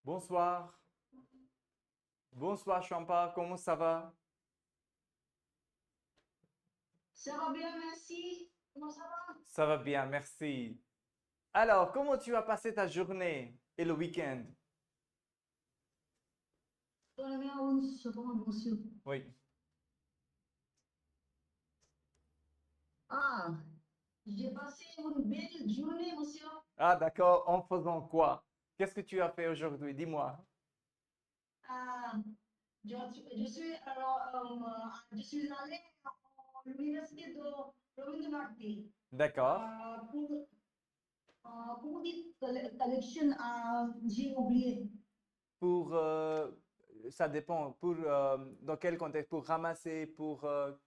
Bonsoir. Bonsoir Champa, comment ça va? Ça va bien, merci. Comment ça va? Ça va bien, merci. Alors, comment tu as passé ta journée et le week-end? Donnez-moi une seconde, monsieur. Oui. Ah, j'ai passé une belle journée, monsieur. Ah, d'accord, en faisant quoi? Qu'est-ce que tu as fait aujourd'hui? Dis-moi. Ah, je suis allé à l'université de Rabindranath D'accord. pour une collection, j'ai oublié. Pour, ça dépend. Pour, dans quel contexte? Pour ramasser, pour Pour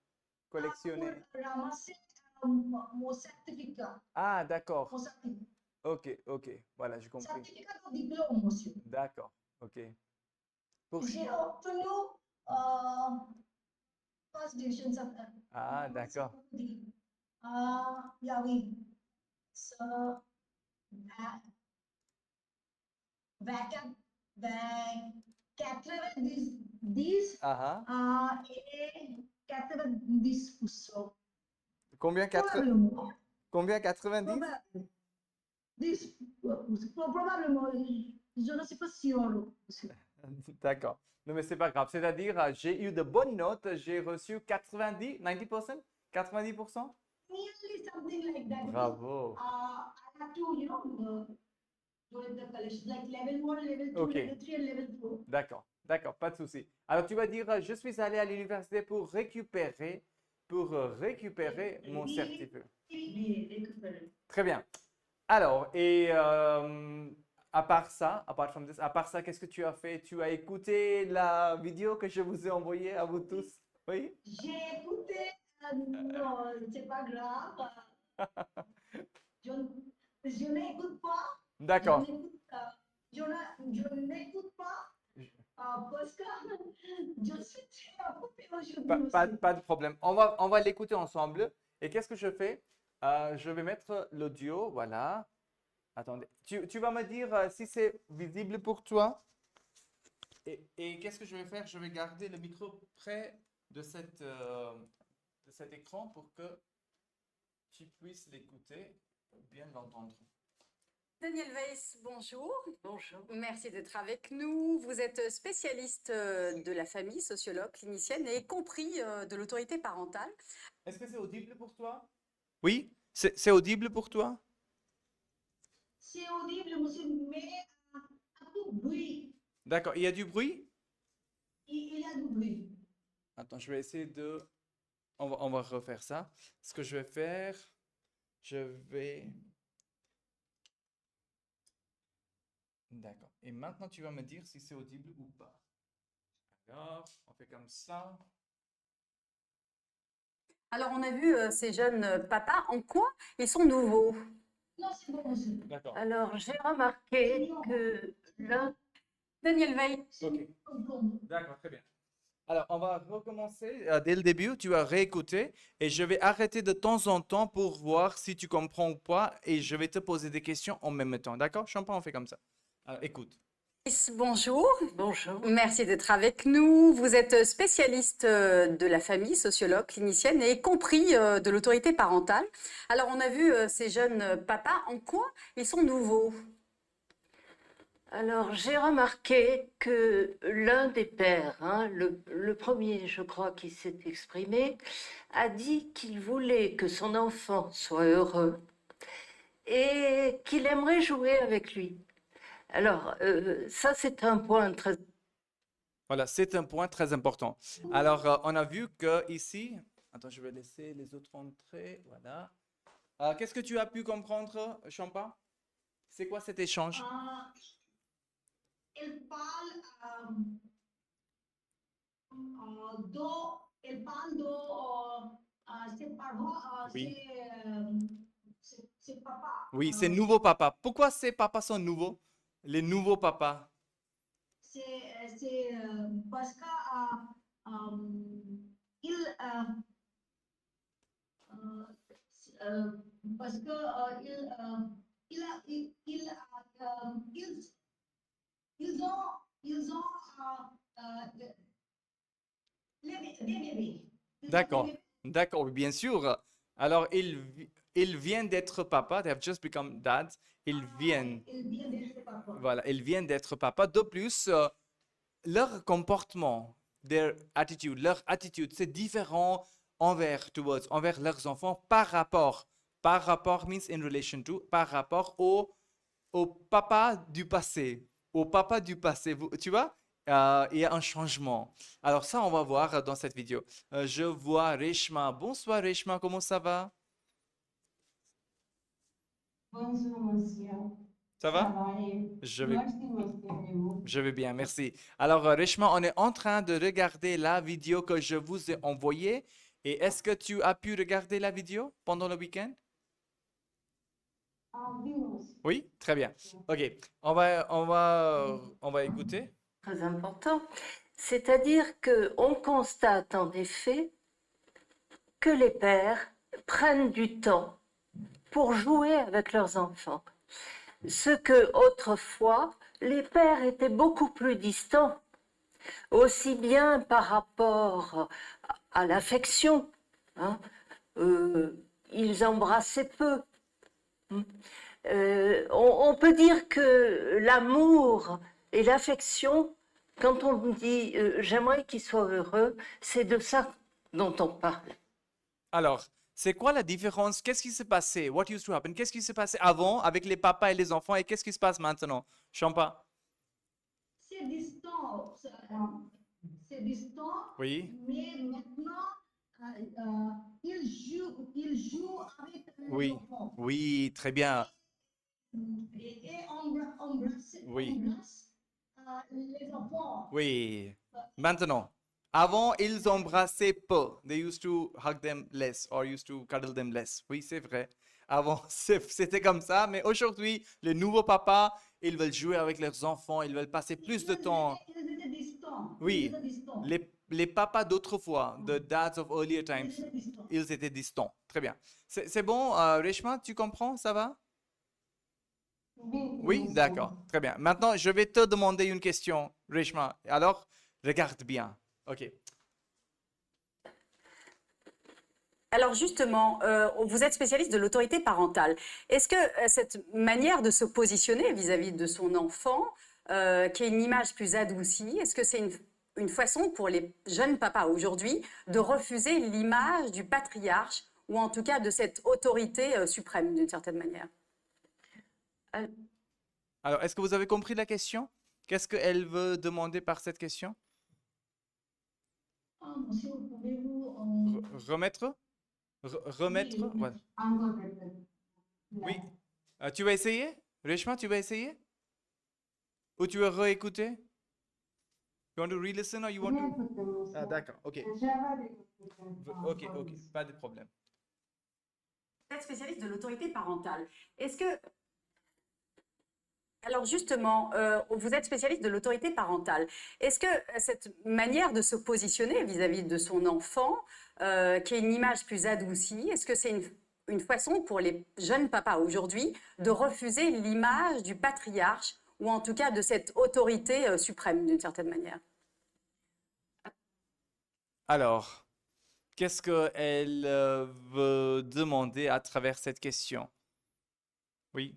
collectionner? ramasser mon certificat. Ah, d'accord. Mon certificat, Ok, ok. Voilà, j'ai compris. certificat de diplôme, monsieur. D'accord. Ok. Pour... J'ai obtenu euh, first division. Ah, Comment c'est d'accord. qu'on dit? Yeah, oui. So, vacant, vac, 90, Ah, ah. et 90%. Combien? Probablement. Combien? 90? Probablement. 10%. Probablement. Je ne suis pas sûr, monsieur. D'accord. Non, mais c'est pas grave. C'est-à-dire, j'ai eu de bonnes notes. J'ai reçu 90, 90%? 90%? Nearly something like that because Bravo. I have to, do the collection like level 1, level 2, Ok. level 3, and level 4. D'accord. D'accord. Pas de souci. Alors, tu vas dire, je suis allé à l'université pour récupérer mon Really, certificat. really recuperate. Très bien. Alors, et à part ça, à part ça, qu'est-ce que tu as fait? Tu as écouté la vidéo que je vous ai envoyée à vous tous? Oui? J'ai écouté, non, c'est pas grave. Je, je n'écoute pas, je D'accord. n'écoute, je n'écoute pas parce que je suis très occupée aujourd'hui aussi. Pas de problème. On va l'écouter ensemble. Et qu'est-ce que je fais? Je vais mettre l'audio. Voilà. Attendez. Tu vas me dire si c'est visible pour toi. Et qu'est-ce que je vais faire? Je vais garder le micro près de cet écran pour que tu puisses l'écouter, bien l'entendre. Daniel Weiss, bonjour. Bonjour. Merci d'être avec nous. Vous êtes spécialiste de la famille, sociologue, clinicienne et compris de l'autorité parentale. Est-ce que c'est audible pour toi? Oui, c'est audible pour toi? C'est audible, monsieur, mais un peu bruit. D'accord. Il y a du bruit? Il y a du bruit. Attends, je vais essayer de... on va refaire ça. Ce que je vais faire, je vais... D'accord. Et maintenant, tu vas me dire si c'est audible ou pas. Alors, on fait comme ça. Alors, on a vu ces jeunes papas, en quoi ils sont nouveaux? Non, c'est bon, monsieur. D'accord. Alors, j'ai remarqué que l'un... Daniel Weiss. Ok. Comprendre. D'accord, très bien. Alors, on va recommencer dès le début. Tu vas réécouter et je vais arrêter de temps en temps pour voir si tu comprends ou pas et je vais te poser des questions en même temps. D'accord? Champagne, on fait comme ça. Alors, écoute. Bonjour. Bonjour. Merci d'être avec nous. Vous êtes spécialiste de la famille, sociologue, clinicienne et compris de l'autorité parentale. Alors, on a vu ces jeunes papas, en quoi ils sont nouveaux? Alors, j'ai remarqué que l'un des pères, le premier, je crois, qui s'est exprimé, a dit qu'il voulait que son enfant soit heureux et qu'il aimerait jouer avec lui. Alors, ça, c'est un point très... Voilà, c'est un point très important. Alors, on a vu que ici, attends, je vais laisser les autres entrer. Voilà. Qu'est-ce que tu as pu comprendre, Champa? C'est quoi cet échange? Euh, il parle il parle ses parents, Oui. ses papas. Oui, c'est nouveau papa. Pourquoi ces papas sont nouveaux? Les nouveaux papas. C'est parce que il, euh, euh, parce que il a, ils ont D'accord, d'accord, oui, bien sûr. Alors, ils viennent d'être papa, they have just become dads. Ils viennent, Il vient d'être papa. voilà, ils viennent d'être papa. De plus, leur comportement, leur attitude, c'est différent envers leurs enfants par rapport means in relation to, par rapport au papa du passé, au papa du passé. Tu vois, il y a un changement. Alors ça, on va voir dans cette vidéo. Je vois Reshma. Bonsoir Reshma, comment ça va? Bonjour, monsieur. Ça Ça va? va aller. Je vais, Merci, monsieur. Et vous? je vais bien, merci. Alors Reshma, on est en train de regarder la vidéo que je vous ai envoyée. Et est-ce que tu as pu regarder la vidéo pendant le week-end? Ah, oui, monsieur. Oui, très bien. Ok, on va écouter. Très important. C'est-à-dire qu'on constate en effet que les pères prennent du temps pour jouer avec leurs enfants. Ce que autrefois, les pères étaient beaucoup plus distants, aussi bien par rapport à l'affection, hein, ils embrassaient peu. On peut dire que l'amour et l'affection, quand on dit j'aimerais qu'il soit heureux, c'est de ça dont on parle. Alors, c'est quoi la différence? Qu'est-ce qui s'est passé? What used to happen? Qu'est-ce qui s'est passé avant avec les papas et les enfants et qu'est-ce qui se passe maintenant? Champa. C'est distant, c'est distant, Oui, mais maintenant, il joue avec les oui, enfants. oui, très bien. Et Oui, embrasse les enfants. oui. Maintenant, avant, ils embrassaient peu. They used to hug them less or used to cuddle them less. Oui, c'est vrai. Avant, c'était comme ça, mais aujourd'hui, les nouveaux papas, ils veulent jouer avec leurs enfants, ils veulent passer plus de temps. Ils étaient distants. Ils Oui, étaient distants. les papas d'autrefois, the dads of earlier times, Ils étaient distants. ils étaient distants. Très bien. C'est bon, Reshma, tu comprends? Ça va? Oui, Oui, monsieur. d'accord. Très bien. Maintenant, je vais te demander une question, Reshma. Alors, regarde bien. OK. Alors justement, vous êtes spécialiste de l'autorité parentale. Est-ce que cette manière de se positionner vis-à-vis de son enfant, qui est une image plus adoucie, est-ce que c'est une façon pour les jeunes papas aujourd'hui de refuser l'image du patriarche ou en tout cas de cette autorité suprême d'une certaine manière? Alors, est-ce que vous avez compris la question? Qu'est-ce qu'elle veut demander par cette question? Ah, monsieur, pouvez-vous Remettre? Remettre? oui, Voilà. encore peut-être. Oui. Tu vas essayer? Reshma, tu vas essayer? Ou tu vas réécouter? You want to re-listen or you want to... Réécoutez, monsieur. Ah, d'accord. OK. Je vais réécouter. OK, OK. Pas de problème. Vous êtes spécialiste de l'autorité parentale. Est-ce que Alors justement, vous êtes spécialiste de l'autorité parentale. Est-ce que cette manière de se positionner vis-à-vis de son enfant, qui est une image plus adoucie, est-ce que c'est une façon pour les jeunes papas aujourd'hui de refuser l'image du patriarche ou en tout cas de cette autorité suprême d'une certaine manière? Alors, qu'est-ce qu'elle veut demander à travers cette question? Oui.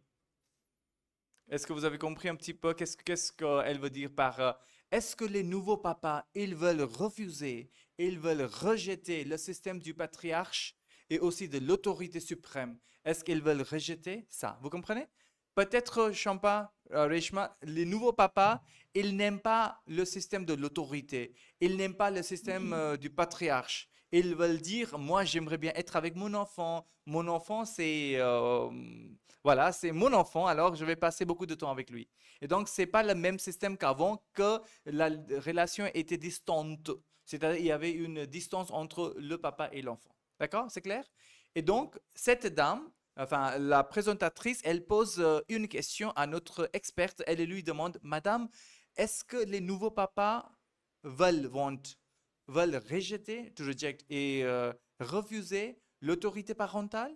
Est-ce que vous avez compris un petit peu qu'est-ce qu'elle veut dire par est-ce que les nouveaux papas, ils veulent refuser, ils veulent rejeter le système du patriarche et aussi de l'autorité suprême? Est-ce qu'ils veulent rejeter ça? Vous comprenez? Peut-être, Champa, Reshma, les nouveaux papas, ils n'aiment pas le système de l'autorité, ils n'aiment pas le système du patriarche. Ils veulent dire, moi, j'aimerais bien être avec mon enfant. Mon enfant, c'est voilà, c'est mon enfant, alors je vais passer beaucoup de temps avec lui. Et donc, c'est pas le même système qu'avant, que la relation était distante. C'est-à-dire, il y avait une distance entre le papa et l'enfant. D'accord? C'est clair? Et donc, cette dame, enfin, la présentatrice, elle pose une question à notre experte. Elle lui demande, Madame, est-ce que les nouveaux papas veulent rejeter, to reject, et refuser l'autorité parentale?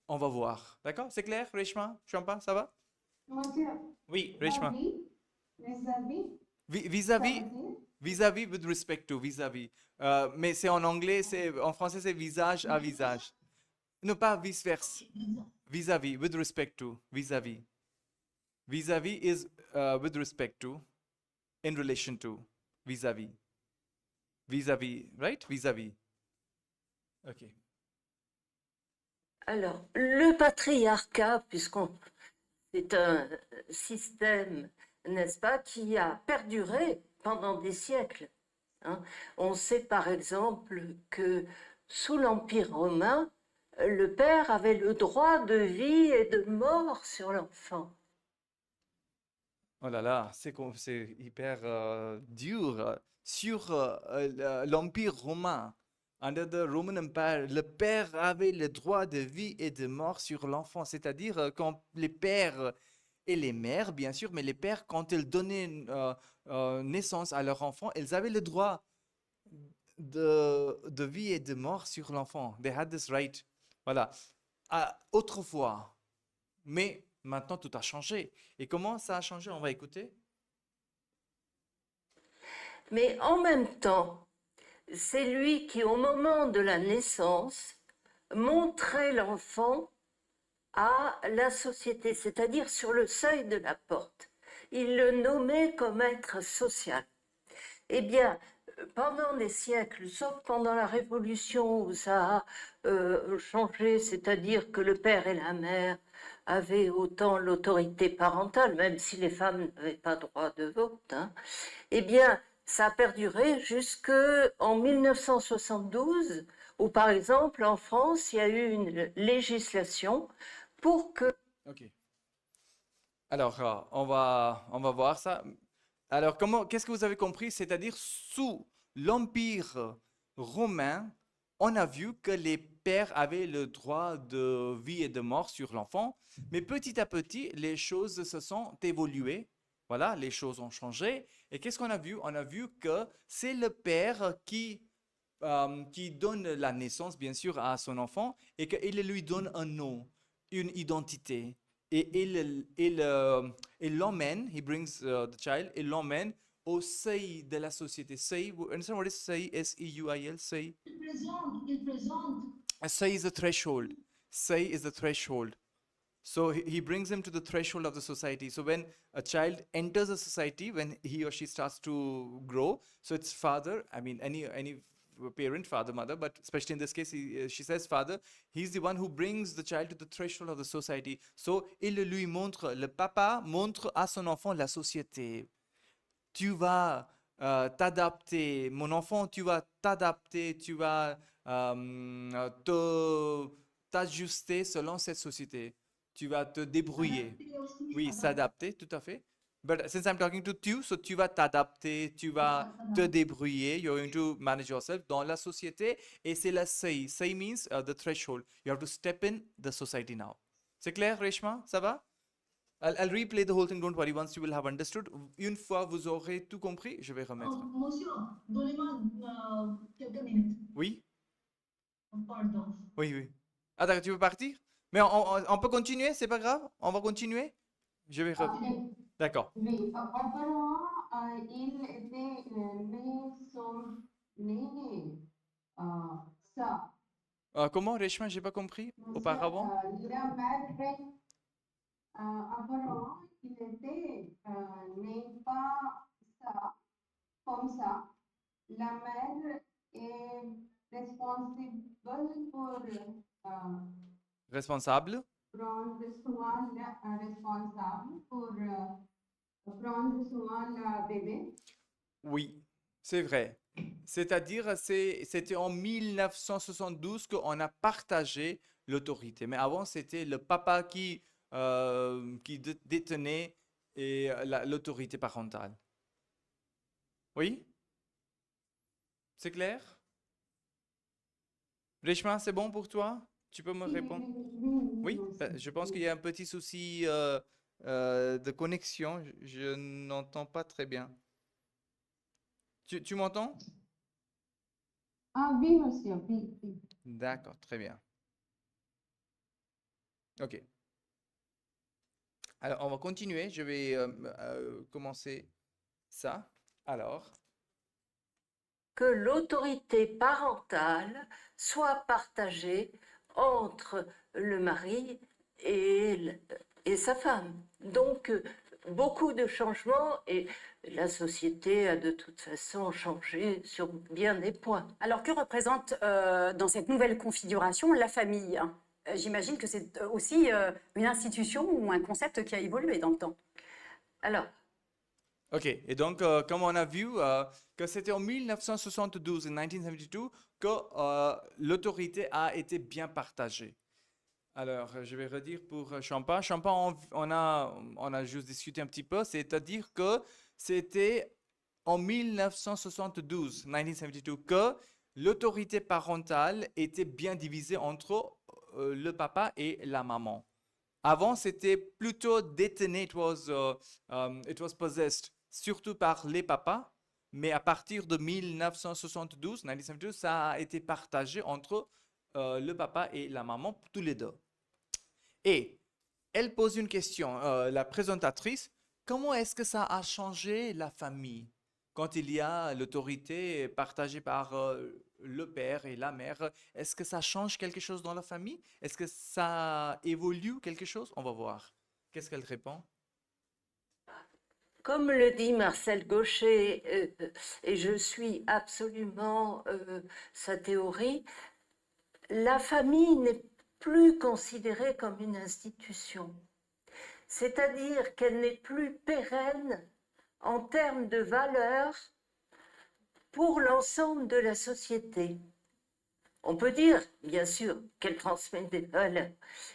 On va voir. D'accord? C'est clair, Reshma? Champa, ça va? Monsieur, Oui, Reshma. vis-à-vis, Vis-à-vis, ça veut dire Vis-à-vis, with respect to, vis-à-vis. Mais c'est en anglais, en français, c'est visage à visage. Non, pas vice-versa. Vis-à-vis, with respect to, vis-à-vis. Vis-à-vis is with respect to, in relation to, vis-à-vis. Vis-à-vis, right? Vis-à-vis. Ok. Alors, le patriarcat, c'est un système, n'est-ce pas, qui a perduré pendant des siècles, hein. On sait par exemple que sous l'Empire romain, le père avait le droit de vie et de mort sur l'enfant. Oh là là, c'est hyper dur. Sur l'Empire romain, under the Roman Empire, le père avait le droit de vie et de mort sur l'enfant. C'est-à-dire quand les pères et les mères, bien sûr, mais les pères, quand ils donnaient naissance à leur enfant, ils avaient le droit de vie et de mort sur l'enfant. They had this right. Voilà. Autrefois. Mais maintenant, tout a changé. Et comment ça a changé? On va écouter. Mais en même temps, c'est lui qui, au moment de la naissance, montrait l'enfant à la société, c'est-à-dire sur le seuil de la porte. Il le nommait comme être social. Eh bien, pendant des siècles, sauf pendant la Révolution où ça a changé, c'est-à-dire que le père et la mère avaient autant l'autorité parentale, même si les femmes n'avaient pas droit de vote, hein, eh bien, ça a perduré jusqu'en 1972, où par exemple en France, il y a eu une législation pour que... Ok. Alors, on va voir ça. Alors, qu'est-ce que vous avez compris? C'est-à-dire, sous l'Empire romain, on a vu que les pères avaient le droit de vie et de mort sur l'enfant, mais petit à petit, les choses se sont évoluées. Voilà, les choses ont changé. Et qu'est-ce qu'on a vu? On a vu que c'est le père qui donne la naissance, bien sûr, à son enfant et qu'il lui donne un nom, une identité. Et il l'emmène, he brings the child, il l'emmène au seuil de la société. Seuil, you understand what is seuil? S-E-U-I-L, seuil. Il présente. A seuil is the threshold. Seuil is the threshold. So he brings him to the threshold of the society. So when a child enters a society, when he or she starts to grow, so it's father, I mean any parent, father, mother, but especially in this case, she says father, he's the one who brings the child to the threshold of the society. So il lui montre, le papa montre à son enfant la société. Tu vas t'adapter, mon enfant, tu vas t'adapter, tu vas t'ajuster selon cette société. Tu vas te débrouiller. Adapté aussi, Oui, adapté. s'adapter, tout à fait. But since I'm talking to you, so tu vas t'adapter, tu vas te débrouiller, you're going to manage yourself dans la société, et c'est la seuil. Seuil means the threshold. You have to step in the society now. C'est clair, Reshma? Ça va? I'll replay the whole thing, don't worry, once you will have understood. Une fois vous aurez tout compris, je vais remettre. Monsieur, donnez-moi quelques minutes. Oui? Pardon. Oui, oui. Ah d'accord, tu veux partir? Mais on peut continuer, c'est pas grave? On va continuer? Je vais D'accord. Oui, auparavant, il était né son né ça. Comment, Reshma, j'ai pas compris? Auparavant? La mère, auparavant, il était né pas ça, comme ça. La mère est responsable pour Responsable? prendre soin, responsable pour prendre soin la bébé. Oui, c'est vrai. C'est-à-dire, c'était en 1972 qu'on a partagé l'autorité. Mais avant, c'était le papa qui détenait l'autorité parentale. Oui? C'est clair? Reshma, c'est bon pour toi? Tu peux me répondre? Oui? Je pense qu'il y a un petit souci de connexion. Je n'entends pas très bien. Tu m'entends? Ah oui, monsieur, oui, oui. D'accord, très bien. Ok. Alors, on va continuer. Je vais commencer ça. Alors, que l'autorité parentale soit partagée entre le mari et sa femme. Donc, beaucoup de changements et la société a de toute façon changé sur bien des points. Alors, que représente dans cette nouvelle configuration la famille? J'imagine que c'est aussi une institution ou un concept qui a évolué dans le temps. Alors, Ok, et donc, comme on a vu que c'était en 1972, en 1972, que l'autorité a été bien partagée. Alors, je vais redire pour Champa. Champa, on a juste discuté un petit peu, c'est-à-dire que c'était en 1972, 1972, que l'autorité parentale était bien divisée entre le papa et la maman. Avant, c'était plutôt détenu, it was possessed, surtout par les papas, mais à partir de 1972, 1972, ça a été partagé entre le papa et la maman, tous les deux. Et elle pose une question, la présentatrice, comment est-ce que ça a changé la famille quand il y a l'autorité partagée par le père et la mère? Est-ce que ça change quelque chose dans la famille? Est-ce que ça évolue quelque chose? On va voir. Qu'est-ce qu'elle répond? comme le dit Marcel Gaucher, et je suis absolument sa théorie, la famille n'est plus considérée comme une institution. C'est-à-dire qu'elle n'est plus pérenne en termes de valeurs pour l'ensemble de la société. On peut dire, bien sûr, qu'elle transmet des valeurs,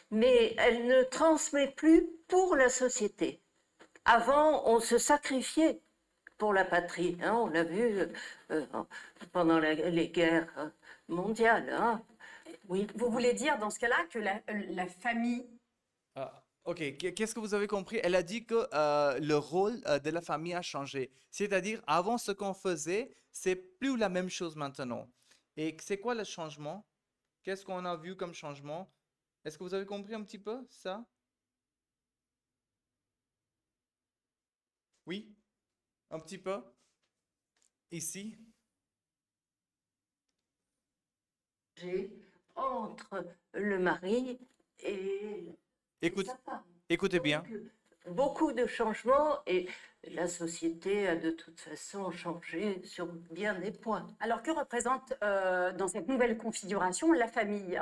mais elle ne transmet plus pour la société. Avant, on se sacrifiait pour la patrie, hein, on l'a vu pendant les guerres mondiales. Hein. Oui. Vous voulez dire dans ce cas-là que la famille... Ah, ok, qu'est-ce que vous avez compris? Elle a dit que le rôle de la famille a changé. C'est-à-dire, avant, ce qu'on faisait, c'est plus la même chose maintenant. Et c'est quoi le changement? Qu'est-ce qu'on a vu comme changement? Est-ce que vous avez compris un petit peu ça? Oui? Un petit peu? Ici? Entre le mari et Écoute, sa femme. écoutez bien. Donc, beaucoup de changements et la société a de toute façon changé sur bien des points. Alors, que représente dans cette nouvelle configuration la famille?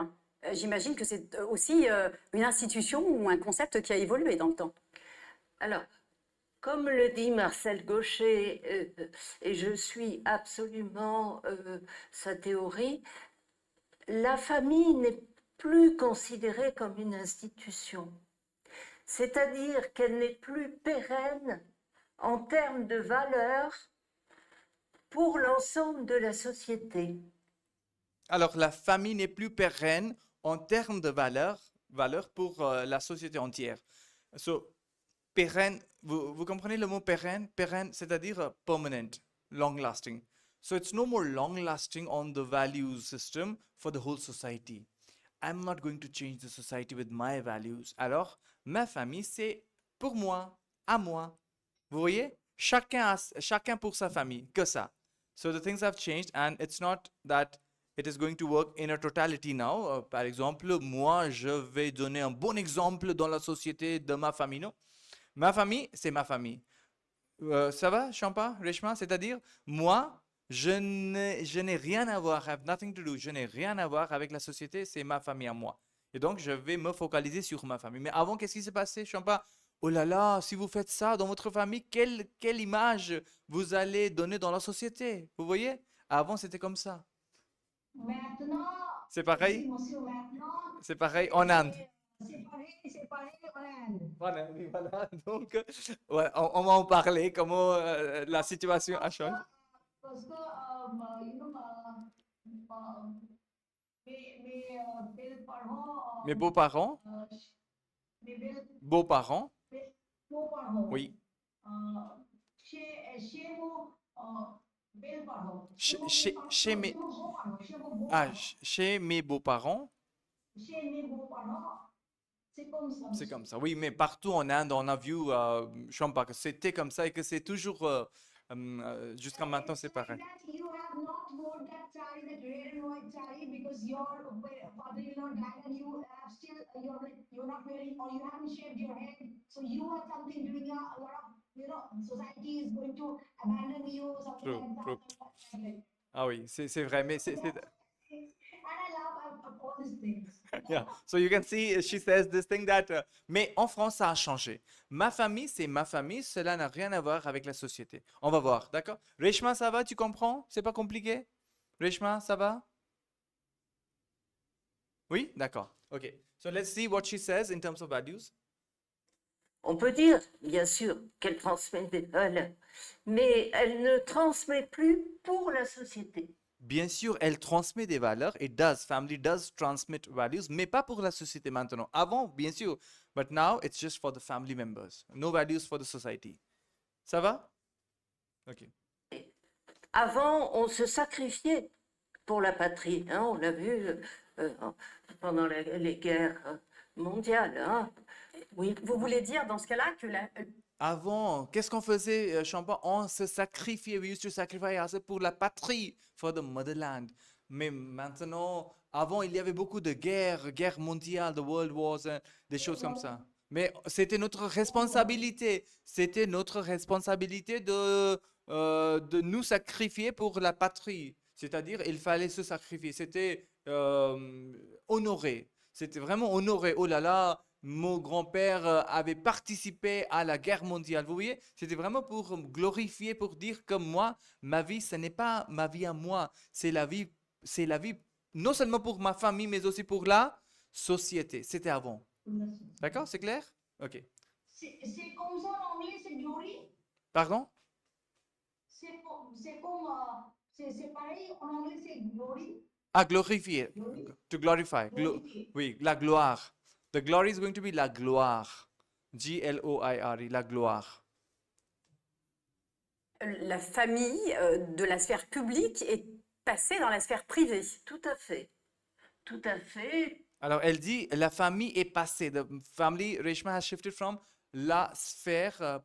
J'imagine que c'est aussi une institution ou un concept qui a évolué dans le temps. Alors, comme le dit Marcel Gaucher, et je suis absolument sa théorie, la famille n'est plus considérée comme une institution. C'est-à-dire qu'elle n'est plus pérenne en termes de valeurs pour l'ensemble de la société. Alors, la famille n'est plus pérenne en termes de valeur pour la société entière. So, pérenne, vous comprenez le mot pérenne? Pérenne, c'est-à-dire permanent, long-lasting. So, it's no more long-lasting on the value system for the whole society. I'm not going to change the society with my values. Alors, ma famille, c'est pour moi, à moi. Vous voyez? Chacun pour sa famille, que ça. So, the things have changed and it's not that it is going to work in a totality now. Par exemple, moi, je vais donner un bon exemple dans la société de ma famille, non? Ma famille, c'est ma famille. Ça va, Champa, Reshma? C'est-à-dire, moi, je n'ai rien à voir, I have nothing to do, je n'ai rien à voir avec la société, c'est ma famille à moi. Et donc, je vais me focaliser sur ma famille. Mais avant, qu'est-ce qui s'est passé, Champa? Oh là là, si vous faites ça dans votre famille, quelle image vous allez donner dans la société? Vous voyez? Avant, c'était comme ça. Maintenant, C'est pareil? monsieur, maintenant, C'est pareil en Inde. c'est pareil en Inde. Voilà, oui, voilà. Donc, ouais, on va en parler, comment la situation a changé. Parce que, mes parents, Mes beaux-parents, mes beaux-parents, beaux-parents, oui. chez mon belle-parents, Chez mes, chez mes beaux-parents, chez mes beaux-parents, c'est comme ça. c'est comme ça. Oui, mais partout en Inde, on a vu, Champa, que c'était comme ça et que c'est toujours, jusqu'à maintenant, c'est pareil. That you have not wore that sari, that red and white sari, because your father-in-law died and you have still, you're not wearing, or you haven't shaved your head. So you are something doing a lot of, society is going to abandon you or something True, like true. that. Like, Ah oui, c'est vrai, mais and I love all these things. Yeah. So you can see, she says this thing that. Mais en France, ça a changé. Ma famille, c'est ma famille. Cela n'a rien à voir avec la société. On va voir, d'accord? Reshma, ça va? Tu comprends? C'est pas compliqué? Reshma, ça va? Oui? D'accord. OK. So let's see what she says in terms of values. On peut dire, bien sûr, qu'elle transmet des valeurs, mais elle ne transmet plus pour la société. Bien sûr, elle transmet des valeurs. It does. Family does transmit values, mais pas pour la société maintenant. Avant, bien sûr. But now, it's just for the family members. No values for the society. Ça va? OK. Avant, on se sacrifiait pour la patrie. Hein, on l'a vu pendant les guerres mondiales. Hein. Oui. Vous voulez dire dans ce cas-là que Avant, qu'est-ce qu'on faisait, Champa? On se sacrifiait. We used to sacrifice ourselves pour la patrie, for the motherland. Mais maintenant, avant, il y avait beaucoup de guerres mondiales, the world wars, des choses comme ça. Mais c'était notre responsabilité. C'était notre responsabilité de nous sacrifier pour la patrie. C'est-à-dire, il fallait se sacrifier. C'était honoré. C'était vraiment honoré. Oh là là, mon grand-père avait participé à la guerre mondiale. Vous voyez, c'était vraiment pour glorifier, pour dire que moi, ma vie, ce n'est pas ma vie à moi. C'est la vie non seulement pour ma famille, mais aussi pour la société. C'était avant. D'accord, c'est clair? Ok. C'est comme ça en anglais, c'est glory. Pardon? C'est pareil en anglais, c'est glory. Ah, glorifier. Glory. To glorify. Glorifier. Oui, la gloire. The glory is going to be la gloire. Gloire, la gloire. la famille de la sphère publique est passée dans la sphère privée. Tout à fait. Tout à fait. Alors, elle dit, la famille est passée. The family, Reshma has shifted from la sphère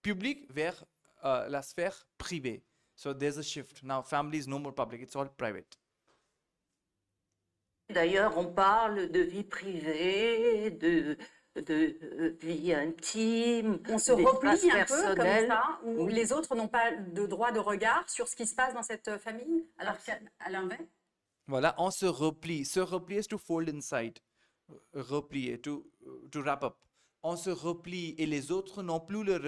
publique vers la sphère privée. So there's a shift. Now, family is no more public. It's all private. D'ailleurs, on parle de vie privée, de vie intime, On se d'espace replie un peu comme personnel. ça, où Oui. les autres n'ont pas de droit de regard sur ce qui se passe dans cette famille, alors qu'à l'inverse. Voilà, on se replie. Se replier is to fold inside. Replier, to wrap up. On se replie et les autres n'ont plus le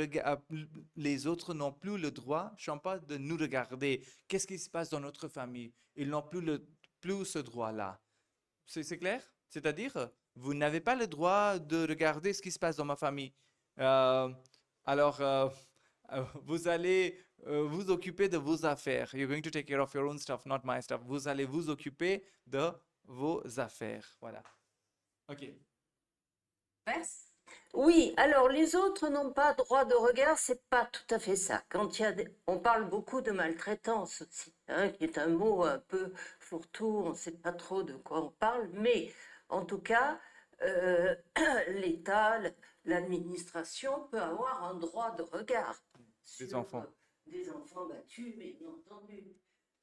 droit, Champa, de nous regarder. Qu'est-ce qui se passe dans notre famille? Ils n'ont plus ce droit-là. C'est clair? C'est-à-dire, vous n'avez pas le droit de regarder ce qui se passe dans ma famille. Alors, vous allez vous occuper de vos affaires. You're going to take care of your own stuff, not my stuff. Vous allez vous occuper de vos affaires. Voilà. OK. Inverse. Oui, alors les autres n'ont pas droit de regard, c'est pas tout à fait ça. Quand il y a on parle beaucoup de maltraitance aussi, hein, qui est un mot un peu fourre-tout, on ne sait pas trop de quoi on parle, mais en tout cas, l'État, l'administration peut avoir un droit de regard Des sur enfants. des enfants battus, bien entendu.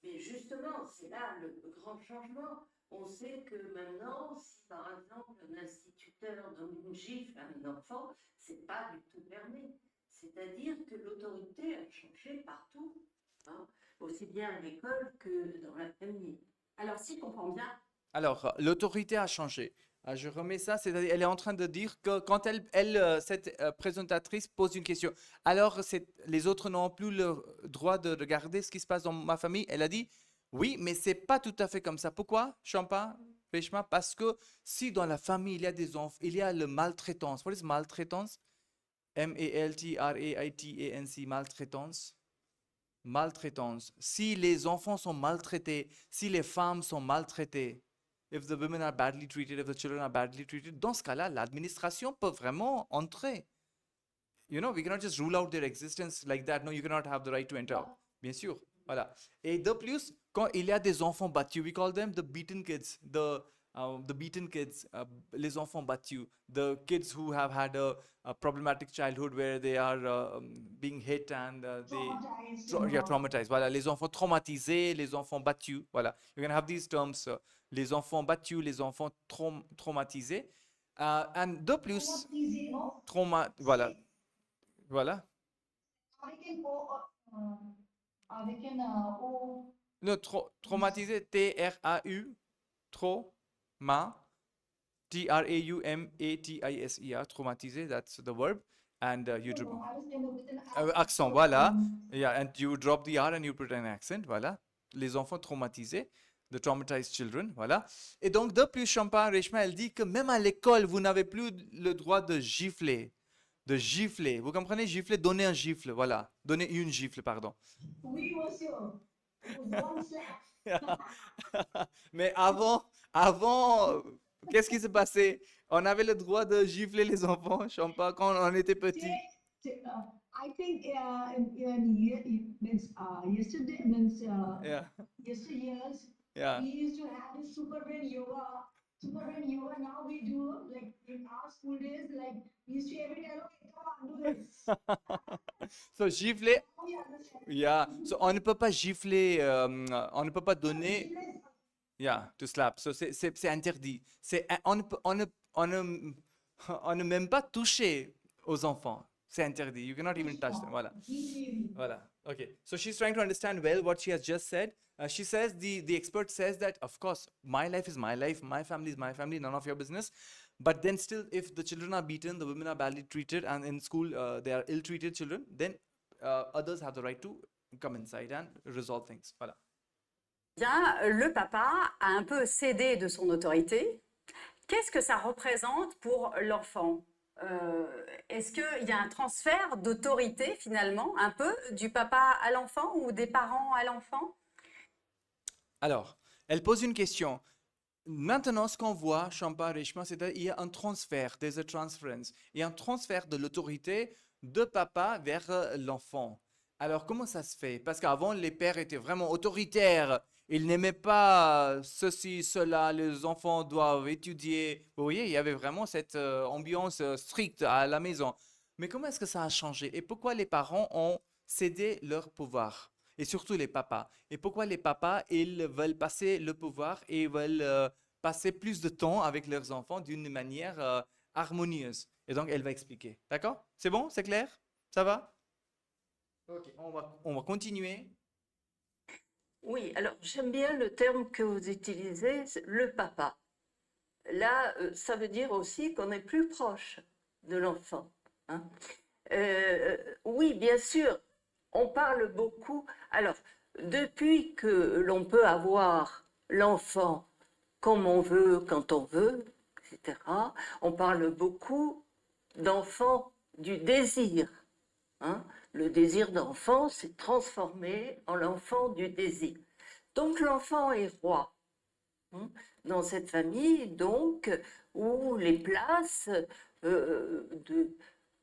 Mais justement, c'est là le grand changement. On sait que maintenant, si par exemple un instituteur donne une gifle à un enfant, c'est pas du tout permis. C'est-à-dire que l'autorité a changé partout, hein, aussi bien à l'école que dans la famille. Alors, si je comprends bien, Alors, l'autorité a changé. Je remets ça, c'est-à-dire elle est en train de dire que quand cette présentatrice pose une question, alors les autres n'ont plus le droit de regarder ce qui se passe dans ma famille. Elle a dit, oui, mais c'est pas tout à fait comme ça. Pourquoi, Champa, Reshma? Parce que si dans la famille il y a des enfants, il y a le maltraitance. What is maltraitance? M-A-L-T-R-A-I-T-A-N-C, maltraitance. Maltraitance. Si les enfants sont maltraités, si les femmes sont maltraitées, if the women are badly treated, if the children are badly treated, dans ce cas-là, l'administration peut vraiment entrer. You know, we cannot just rule out their existence like that. No, you cannot have the right to enter. Bien sûr. Voilà. Et de plus, quand il y a des enfants battus, we call them the beaten kids, the beaten kids, les enfants battus, the kids who have had a problematic childhood where they are being hit and Traumatized. yeah, traumatized. Voilà, les enfants traumatisés, les enfants battus. Voilà, you're gonna have these terms, les enfants battus, les enfants traumatisés. And de plus, Traumatisé, no? voilà, voilà. Avec un O, avec un O. Le traumatisé, T-R-A-U, T-R-A-U-M-A-T-I-S-E-R, traumatisé, that's the verb. And you No, drop I was saying with an accent, voilà. Yeah, and you drop the R and you put an accent, voilà. Les enfants traumatisés, the traumatized children, voilà. Et donc, de plus, Champa Reshma, elle dit que même à l'école, vous n'avez plus le droit de gifler. De gifler. Vous comprenez, gifler, donner un gifle, voilà. Donner une gifle, pardon. Oui, monsieur. It was one slap. Mais avant, qu'est-ce qui s'est passé? On avait le droit de gifler les enfants, Champa, quand on était petit. I think yesterday means Yeah, yesteryears yeah. we used to have this super brain yoga. Super brain yoga now we do like in our school days like we used to every time okay, come on do this. So, gifler, Now we understand. yeah. So, on ne peut pas gifler, on ne peut pas donner, Gymnast, yeah, to slap. So, c'est interdit. On ne, on ne même pas toucher aux enfants. C'est interdit. You cannot even touch them. Voilà. easy. Voilà. Okay. So she's trying to understand well what she has just said. She says the expert says that of course my life is my life, my family is my family, none of your business. But then still, if the children are beaten, the women are badly treated, and in school they are ill-treated children, then others have the right to come inside and resolve things. Voilà. Bien, le papa a un peu cédé de son autorité. Qu'est-ce que ça représente pour l'enfant? Est-ce qu'il y a un transfert d'autorité finalement, un peu, du papa à l'enfant ou des parents à l'enfant? Alors, elle pose une question. Maintenant, ce qu'on voit, Champa Reshma, c'est qu'il y a un transfert, there's a transference, il y a un transfert de l'autorité de papa vers l'enfant. Alors, comment ça se fait? Parce qu'avant, les pères étaient vraiment autoritaires. Ils n'aimaient pas ceci, cela, les enfants doivent étudier. Vous voyez, il y avait vraiment cette ambiance stricte à la maison. Mais comment est-ce que ça a changé? Et pourquoi les parents ont cédé leur pouvoir? Et surtout les papas. Et pourquoi les papas, ils veulent passer le pouvoir et veulent passer plus de temps avec leurs enfants d'une manière harmonieuse. Et donc, elle va expliquer. D'accord? C'est bon? C'est clair? Ça va? Ok, on va continuer. Oui, alors j'aime bien le terme que vous utilisez, c'est le papa. Là, ça veut dire aussi qu'on est plus proche de l'enfant, hein. Oui, bien sûr, on parle beaucoup. Alors, depuis que l'on peut avoir l'enfant comme on veut, quand on veut, etc., on parle beaucoup d'enfant du désir, hein. Le désir d'enfant s'est transformé en l'enfant du désir. Donc l'enfant est roi, hein, dans cette famille, donc, où les places de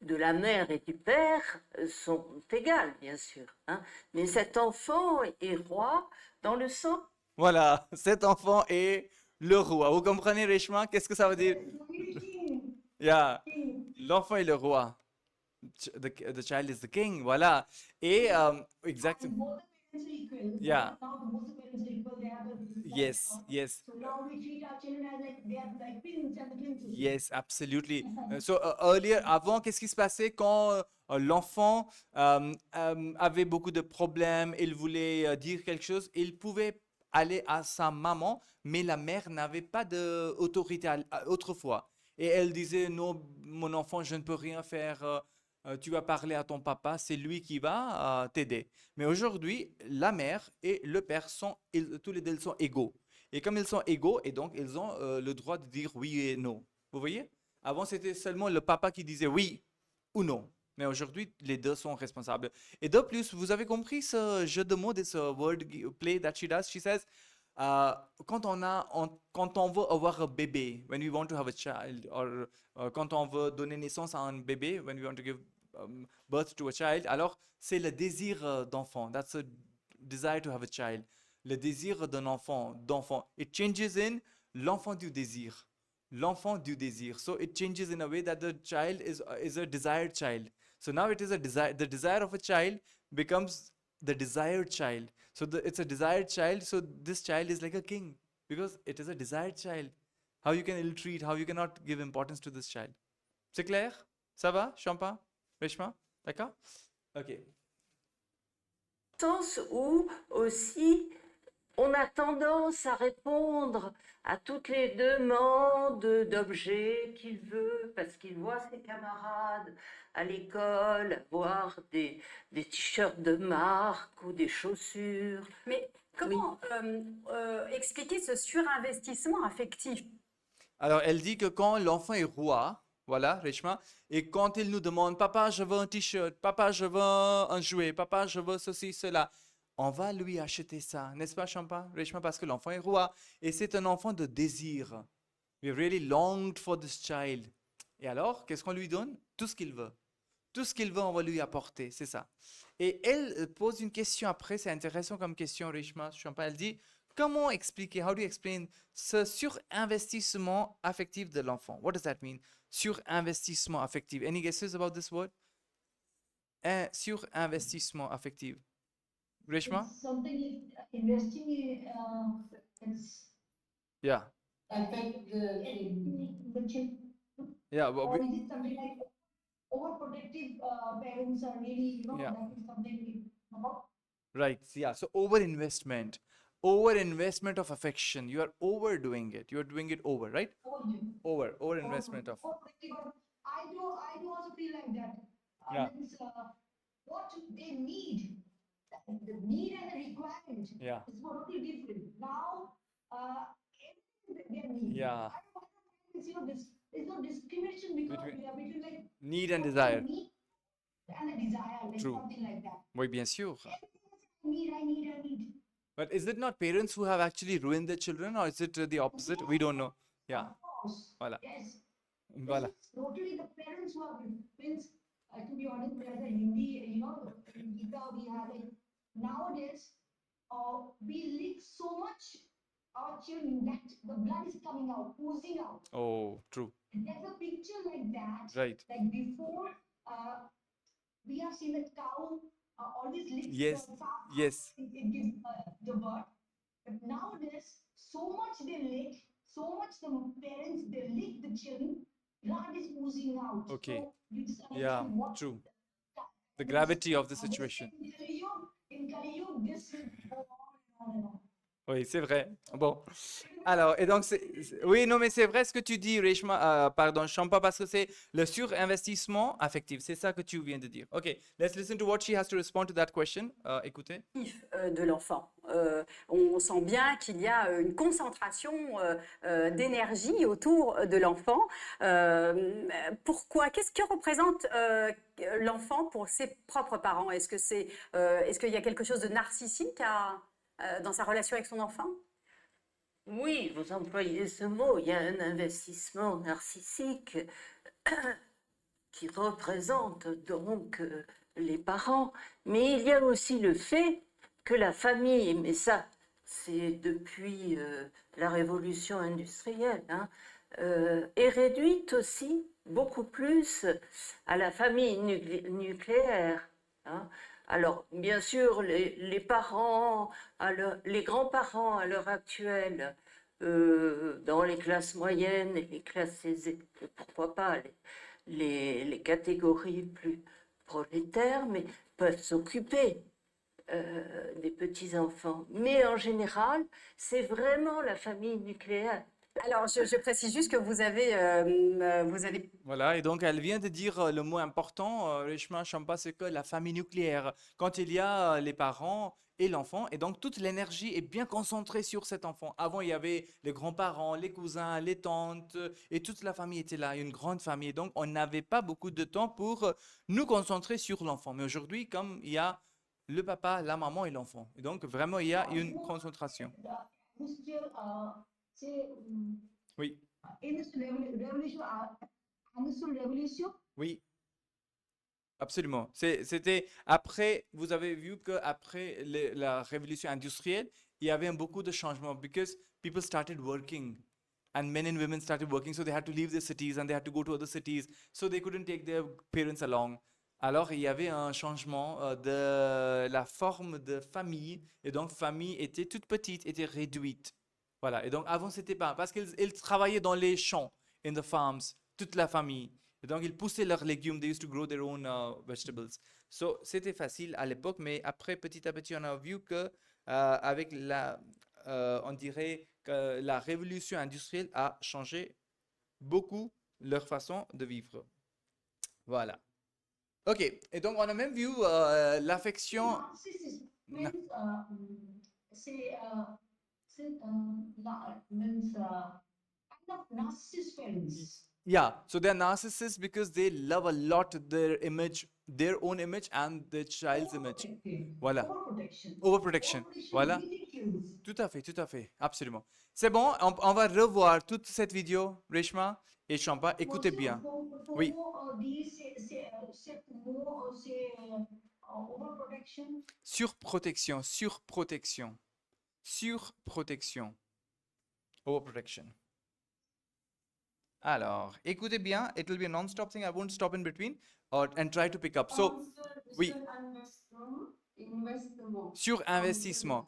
la mère et du père sont égales, bien sûr, hein. Mais cet enfant est roi dans le sens. Voilà, cet enfant est le roi. Vous comprenez, Reshma? Qu'est-ce que ça veut dire? King. Yeah, l'enfant est le roi. The child is the king. Voilà. Et exactement. Both the parents are equal. Yeah. Now both the parents are equal. They have the Yes, yes. So now we treat our children as like they are like prince and the princess. Yes, absolutely. So earlier, avant, qu'est-ce qui se passait quand l'enfant avait beaucoup de problèmes, il voulait dire quelque chose, il pouvait aller à sa maman, mais la mère n'avait pas d'autorité autrefois. Et elle disait, non, mon enfant, je ne peux rien faire. Tu vas parler à ton papa, c'est lui qui va t'aider. Mais aujourd'hui, la mère et le père tous les deux ils sont égaux. Et comme ils sont égaux, et donc ils ont le droit de dire oui et non. Vous voyez? Avant, c'était seulement le papa qui disait oui ou non. Mais aujourd'hui, les deux sont responsables. Et de plus, vous avez compris ce jeu de mots, ce word play that she does? She says, quand on veut avoir un bébé, when we want to have a child, or quand on veut donner naissance à un bébé, when we want to give birth to a child, alors c'est le désir d'enfant. That's a desire to have a child. Le désir d'un enfant, d'enfant. It changes in l'enfant du désir. L'enfant du désir. So it changes in a way that the child is a desired child. So now it is a desire. The desire of a child becomes the desired child. So it's a desired child. So this child is like a king because it is a desired child. How you can ill-treat, how you cannot give importance to this child. C'est clair? Ça va, Champa? Reshma? D'accord? Ok. Sens où aussi on a tendance à répondre à toutes les demandes d'objets qu'il veut parce qu'il voit ses camarades à l'école avoir des t-shirts de marque ou des chaussures. Mais comment expliquer ce surinvestissement affectif? Alors, elle dit que quand l'enfant est roi, voilà, Reshma, et quand il nous demande, papa, je veux un t-shirt, papa, je veux un jouet, papa, je veux ceci, cela, on va lui acheter ça, n'est-ce pas, Champa, Reshma, parce que l'enfant est roi, et c'est un enfant de désir. We really longed for this child. Et alors, qu'est-ce qu'on lui donne? Tout ce qu'il veut. Tout ce qu'il veut, on va lui apporter, c'est ça. Et elle pose une question après, c'est intéressant comme question, Reshma, Champa, elle dit, comment expliquer, how do you explain ce surinvestissement affectif de l'enfant? What does that mean? Surinvestissement affectif. Any guesses about this word? Surinvestissement affectif. Reshma? It's something investing in, it's Yeah. Affect the children. Yeah. Well, Or is it something like overprotective parents are really, Yeah. that is something about? right. Yeah. So overinvestment. Overinvestment of affection. You are overdoing it. You are doing it over, right? Overinvestment of. I do also feel like that. Yeah. Means, what they need, the need and the requirement Yeah. is totally different. Now, everything they need. Yeah. It's, there's no discrimination because Between- we are between like Need and what they desire. need and a desire, like True. something like that. Oui, bien sûr. I need. But is it not parents who have actually ruined their children, or is it the opposite? We don't know. Yeah. Of course. Voilà. Yes. Voilà. This is totally the parents who are means to be honest, there's a Hindi, in Gita we have like nowadays we lick so much our children that the blood is coming out, oozing out. Oh, true. There's a picture like that. Right. Like before, we have seen that cow always licks Yes, the calf. yes. It gives the birth. But nowadays, so much they lick, so much the parents they lick the children, blood is oozing out. Okay. So you just Yeah, understand what true. that The is. gravity of the This situation. in Kali Yuga, this will go on and on. Oui, c'est vrai. Bon. Alors, et donc, oui, non, mais c'est vrai ce que tu dis, Reshma, pardon, Champa, parce que c'est le surinvestissement affectif. C'est ça que tu viens de dire. OK, let's listen to what she has to respond to that question. Écoutez. De l'enfant. On sent bien qu'il y a une concentration d'énergie autour de l'enfant. Pourquoi? Qu'est-ce que représente l'enfant pour ses propres parents? Est-ce qu'il y a quelque chose de narcissique dans sa relation avec son enfant? Oui, vous employez ce mot, il y a un investissement narcissique qui représente donc les parents, mais il y a aussi le fait que la famille, mais ça c'est depuis la révolution industrielle, est réduite aussi beaucoup plus à la famille nucléaire. Alors, bien sûr, les parents, les grands-parents à l'heure actuelle, dans les classes moyennes et les classes aisées, et pourquoi pas les catégories plus prolétaires, mais peuvent s'occuper des petits-enfants. Mais en général, c'est vraiment la famille nucléaire. Alors, je précise juste que vous avez Voilà, et donc elle vient de dire le mot important, Reshma Champa, c'est que la famille nucléaire, quand il y a les parents et l'enfant, et donc toute l'énergie est bien concentrée sur cet enfant. Avant, il y avait les grands-parents, les cousins, les tantes, et toute la famille était là, une grande famille. Donc, on n'avait pas beaucoup de temps pour nous concentrer sur l'enfant. Mais aujourd'hui, comme il y a le papa, la maman et l'enfant, et donc vraiment, il y a une concentration. Oui. Industrial revolution. Oui, absolument. C'était après, vous avez vu qu'après la révolution industrielle, il y avait beaucoup de changements because people started working. and men and women started working, so they had to leave their cities and they had to go to other cities, so they couldn't take their parents along. Alors, il y avait un changement de la forme de famille, et donc famille était toute petite, était réduite. Voilà, et donc avant, c'était pas, parce qu'ils travaillaient dans les champs, in the farms, toute la famille. Et donc, ils poussaient leurs légumes, they used to grow their own vegetables. So, c'était facile à l'époque, mais après, petit à petit, on a vu que avec on dirait que la révolution industrielle a changé beaucoup leur façon de vivre. Voilà. Ok, et donc on a même vu l'affection. Narcissism means means kind of narcissist parents. Yeah, so they're narcissists because they love a lot their image, their own image and their child's image. Voilà. Overprotection. Overprotection. Voilà. Ridiculous. Tout à fait, absolument. C'est bon, on va revoir toute cette vidéo, Reshma et Champa. Écoutez bien. Oui. Overprotection. Surprotection, surprotection, surprotection. Overprotection. Alors, écoutez bien, it will be a non-stop thing. I won't stop in between and try to pick up. So, oui. Surinvestissement.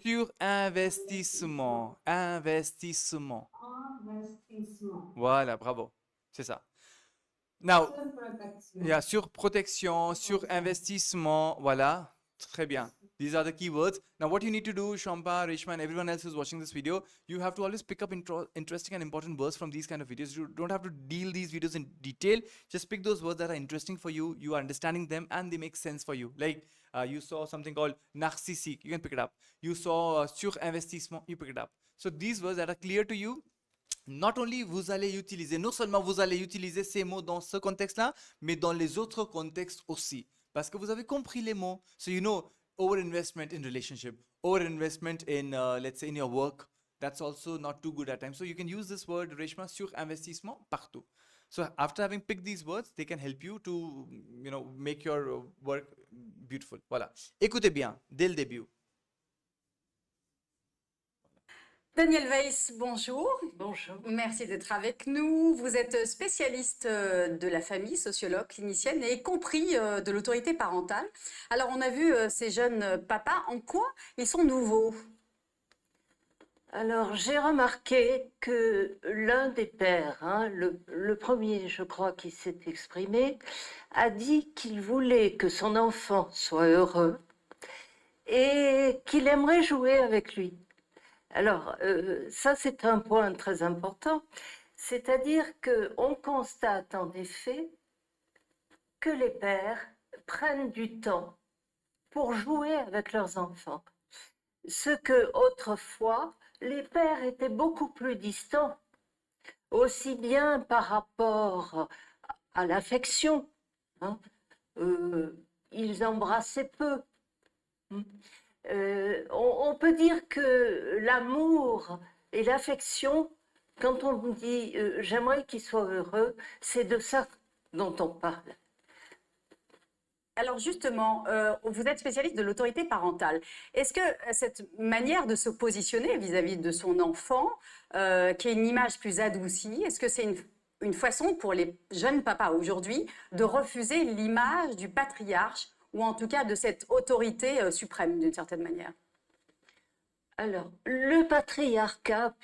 Surinvestissement. Investissement. Voilà, bravo. C'est ça. Now, yeah, surprotection, surinvestissement. Voilà. Très bien. These are the keywords. Now, what you need to do, Champa, Reshma, and everyone else who's watching this video, you have to always pick up interesting and important words from these kind of videos. You don't have to deal these videos in detail. Just pick those words that are interesting for you. You are understanding them and they make sense for you. Like you saw something called narcissique. You can pick it up. You saw surinvestissement. You pick it up. So these words that are clear to you, not only vous allez utiliser, non seulement vous allez utiliser ces mots dans ce contexte-là, mais dans les autres contextes aussi. Parce que vous avez compris les mots. So you know, over-investment in relationship, over-investment in, let's say, in your work, that's also not too good at times. So you can use this word, Reshma, surinvestissement, partout. So after having picked these words, they can help you to, you know, make your work beautiful. Voilà. Écoutez bien, dès le début. Daniel Weiss, bonjour. Bonjour. Merci d'être avec nous. Vous êtes spécialiste de la famille, sociologue, clinicienne et compris de l'autorité parentale. Alors, on a vu ces jeunes papas, en quoi ils sont nouveaux? Alors, j'ai remarqué que l'un des pères, le premier, je crois, qui s'est exprimé, a dit qu'il voulait que son enfant soit heureux et qu'il aimerait jouer avec lui. Alors, ça, c'est un point très important, c'est-à-dire qu'on constate en effet que les pères prennent du temps pour jouer avec leurs enfants. Ce que autrefois, les pères étaient beaucoup plus distants, aussi bien par rapport à l'affection, ils embrassaient peu. On peut dire que l'amour et l'affection, quand on dit j'aimerais qu'il soit heureux, c'est de ça dont on parle. Alors justement, vous êtes spécialiste de l'autorité parentale. Est-ce que cette manière de se positionner vis-à-vis de son enfant, qui est une image plus adoucie, est-ce que c'est une façon pour les jeunes papas aujourd'hui de refuser l'image du patriarche ou en tout cas de cette autorité suprême d'une certaine manière? Alors, le patriarcat,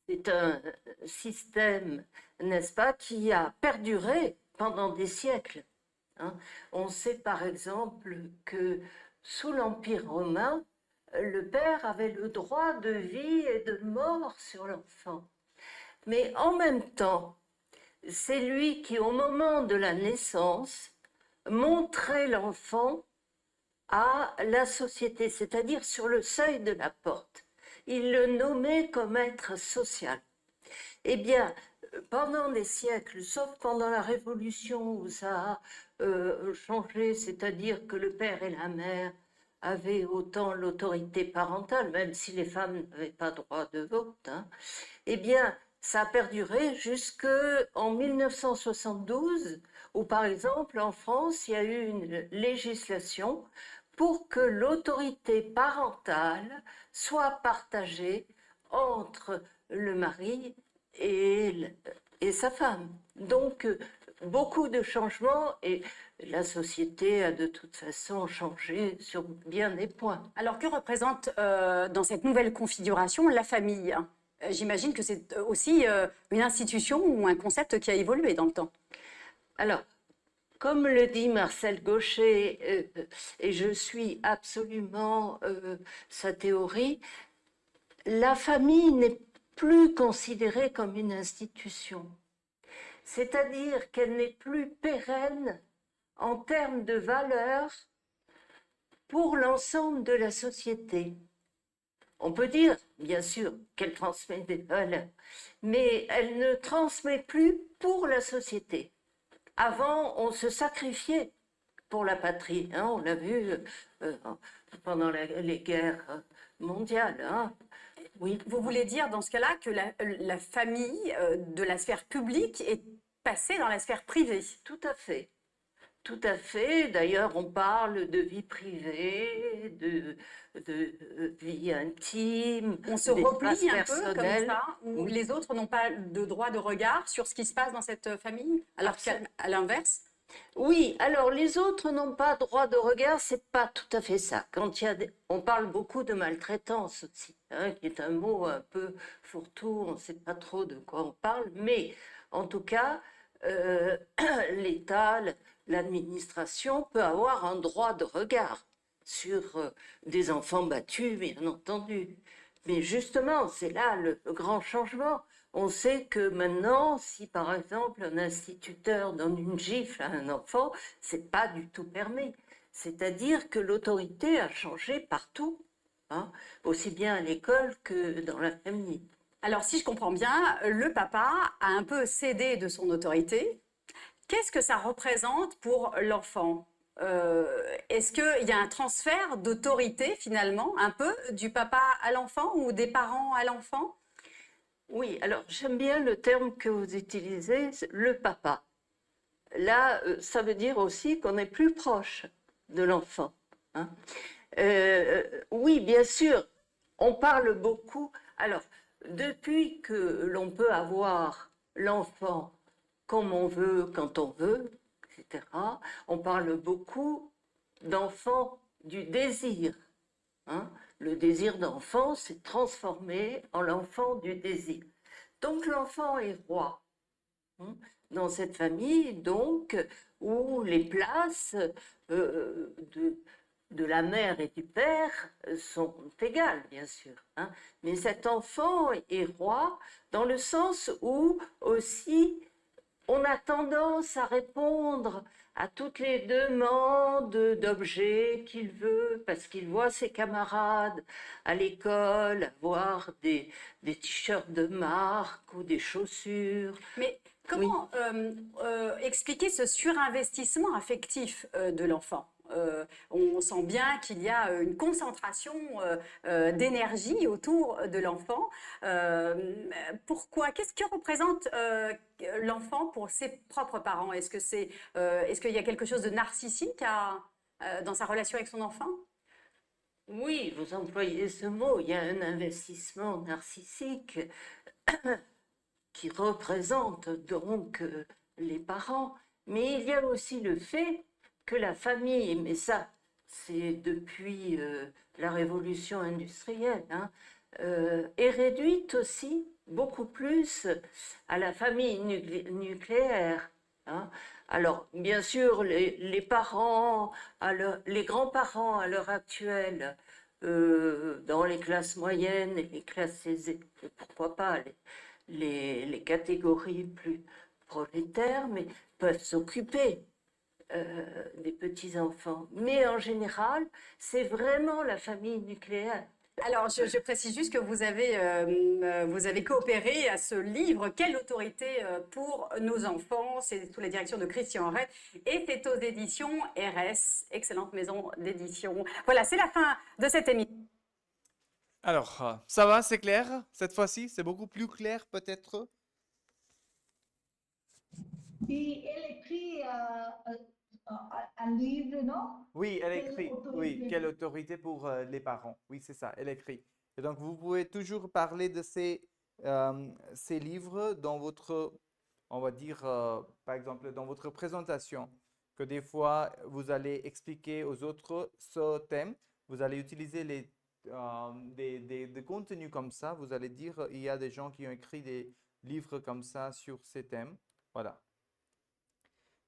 c'est un système, n'est-ce pas, qui a perduré pendant des siècles. On sait par exemple que sous l'Empire romain, le père avait le droit de vie et de mort sur l'enfant. Mais en même temps, c'est lui qui, au moment de la naissance, montrait l'enfant à la société, c'est-à-dire sur le seuil de la porte. Il le nommait comme être social. Eh bien, pendant des siècles, sauf pendant la Révolution où ça a changé, c'est-à-dire que le père et la mère avaient autant l'autorité parentale, même si les femmes n'avaient pas droit de vote, eh bien, ça a perduré jusqu'en 1972, où par exemple en France, il y a eu une législation pour que l'autorité parentale soit partagée entre le mari et sa femme. Donc, beaucoup de changements et la société a de toute façon changé sur bien des points. Alors, que représente dans cette nouvelle configuration la famille? J'imagine que c'est aussi une institution ou un concept qui a évolué dans le temps. Alors, comme le dit Marcel Gaucher, et je suis absolument sa théorie, la famille n'est plus considérée comme une institution. C'est-à-dire qu'elle n'est plus pérenne en termes de valeurs pour l'ensemble de la société. On peut dire, bien sûr, qu'elle transmet des valeurs, mais elle ne transmet plus pour la société. Avant, on se sacrifiait pour la patrie, hein, on l'a vu pendant les guerres mondiales. Hein. Oui. Vous voulez dire dans ce cas-là que la famille de la sphère publique est passée dans la sphère privée? Tout à fait. Tout à fait. D'ailleurs, on parle de vie privée, de vie intime. On se replie un peu personnelles. comme ça, où Oui. les autres n'ont pas de droit de regard sur ce qui se passe dans cette famille, alors qu'à l'inverse? Oui, alors les autres n'ont pas droit de regard, c'est pas tout à fait ça. Quand on parle beaucoup de maltraitance aussi, hein, qui est un mot un peu fourre-tout, on ne sait pas trop de quoi on parle, mais en tout cas, l'État, l'administration peut avoir un droit de regard sur des enfants battus, bien entendu. Mais justement, c'est là le grand changement. On sait que maintenant, si par exemple un instituteur donne une gifle à un enfant, c'est pas du tout permis. C'est-à-dire que l'autorité a changé partout, hein, aussi bien à l'école que dans la famille. Alors, si je comprends bien, le papa a un peu cédé de son autorité. Qu'est-ce que ça représente pour l'enfant? Est-ce qu'il y a un transfert d'autorité finalement, un peu, du papa à l'enfant ou des parents à l'enfant? Oui, alors j'aime bien le terme que vous utilisez, le papa. Là, ça veut dire aussi qu'on est plus proche de l'enfant. Hein. Oui, bien sûr, on parle beaucoup. Alors, depuis que l'on peut avoir l'enfant comme on veut, quand on veut, etc., on parle beaucoup d'enfant du désir. Hein. Le désir d'enfant s'est transformé en l'enfant du désir. Donc l'enfant est roi, hein, dans cette famille, donc, où les places de la mère et du père sont égales, bien sûr. Hein. Mais cet enfant est roi dans le sens où aussi on a tendance à répondre à toutes les demandes d'objets qu'il veut, parce qu'il voit ses camarades à l'école avoir des t-shirts de marque ou des chaussures. Mais comment expliquer ce surinvestissement affectif de l'enfant? On sent bien qu'il y a une concentration d'énergie autour de l'enfant. Pourquoi? Qu'est-ce que représente l'enfant pour ses propres parents? Est-ce qu'il y a quelque chose de narcissique dans sa relation avec son enfant? Oui, vous employez ce mot, il y a un investissement narcissique qui représente donc les parents, mais il y a aussi le fait que la famille, mais ça c'est depuis la révolution industrielle, hein, est réduite aussi beaucoup plus à la famille nucléaire. Hein. Alors, bien sûr, les parents, les grands-parents à l'heure actuelle, dans les classes moyennes et les classes aisées, et pourquoi pas les catégories plus prolétaires, mais peuvent s'occuper des petits-enfants. Mais en général, c'est vraiment la famille nucléaire. Alors, je précise juste que vous avez coopéré à ce livre « Quelle autorité pour nos enfants ?» C'est sous la direction de Christian Rey et c'est aux éditions RS, excellente maison d'édition. Voilà, c'est la fin de cette émission. Alors, ça va, c'est clair? Cette fois-ci, c'est beaucoup plus clair peut-être? Et elle écrit un livre, non? Oui, elle Quelle écrit. autorité? Oui, quelle autorité pour les parents. Oui, c'est ça, elle écrit. Et donc, vous pouvez toujours parler de ces ces livres dans votre, on va dire, par exemple, dans votre présentation, que des fois, vous allez expliquer aux autres ce thème, vous allez utiliser des contenus comme ça, vous allez dire, il y a des gens qui ont écrit des livres comme ça sur ces thèmes. Voilà.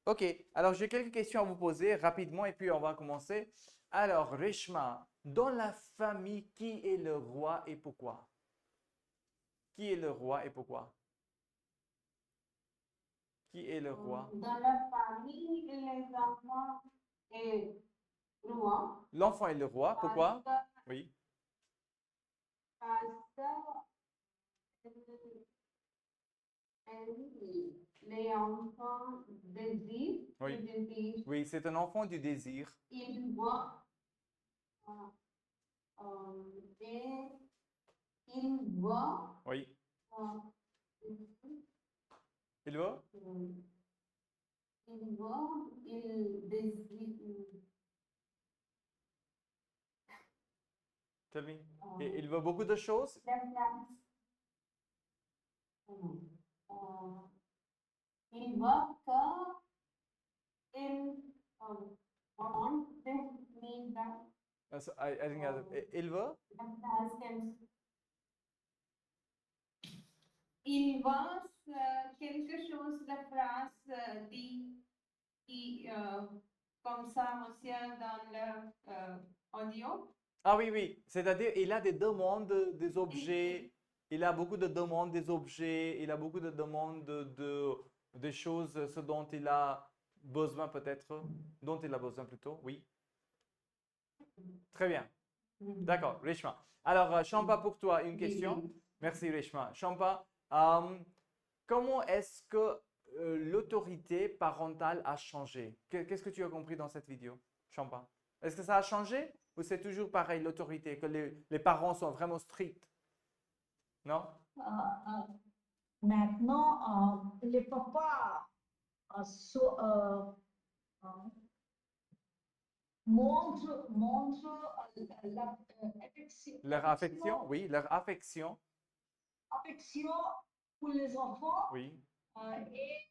Ok, alors j'ai quelques questions à vous poser rapidement et puis on va commencer. Alors, Reshma, dans la famille, qui est le roi et pourquoi? Qui est le roi et pourquoi? Qui est le roi? Dans la famille, les enfants et roi, L'enfant est le roi, pourquoi? parce Oui, que les enfants désirent oui, que je dise, oui, c'est un enfant du désir. ils voient et ils voient Oui, euh, il veut? ils voient, ils désirent. Tell me. Et il veut beaucoup de choses? La place. Euh, il voit que il want this mean that I think il veut? the past tense. Il voit quelque chose, la phrase dit qui, comme ça, monsieur, dans l'audio. Ah oui, oui, c'est-à-dire il a des demandes des objets, il a beaucoup de demandes des objets, il a beaucoup de demandes des choses, ce dont il a besoin peut-être, dont il a besoin plutôt, oui. Très bien, d'accord, Reshma. Alors, Champa, pour toi, une question. Merci, Reshma. Champa, comment est-ce que l'autorité parentale a changé? Qu'est-ce que tu as compris dans cette vidéo, Champa? Est-ce que ça a changé ou c'est toujours pareil, l'autorité, que les parents sont vraiment stricts? Non? Maintenant, les papas montrent Leur affection, oui, leur affection, affection pour les enfants oui. et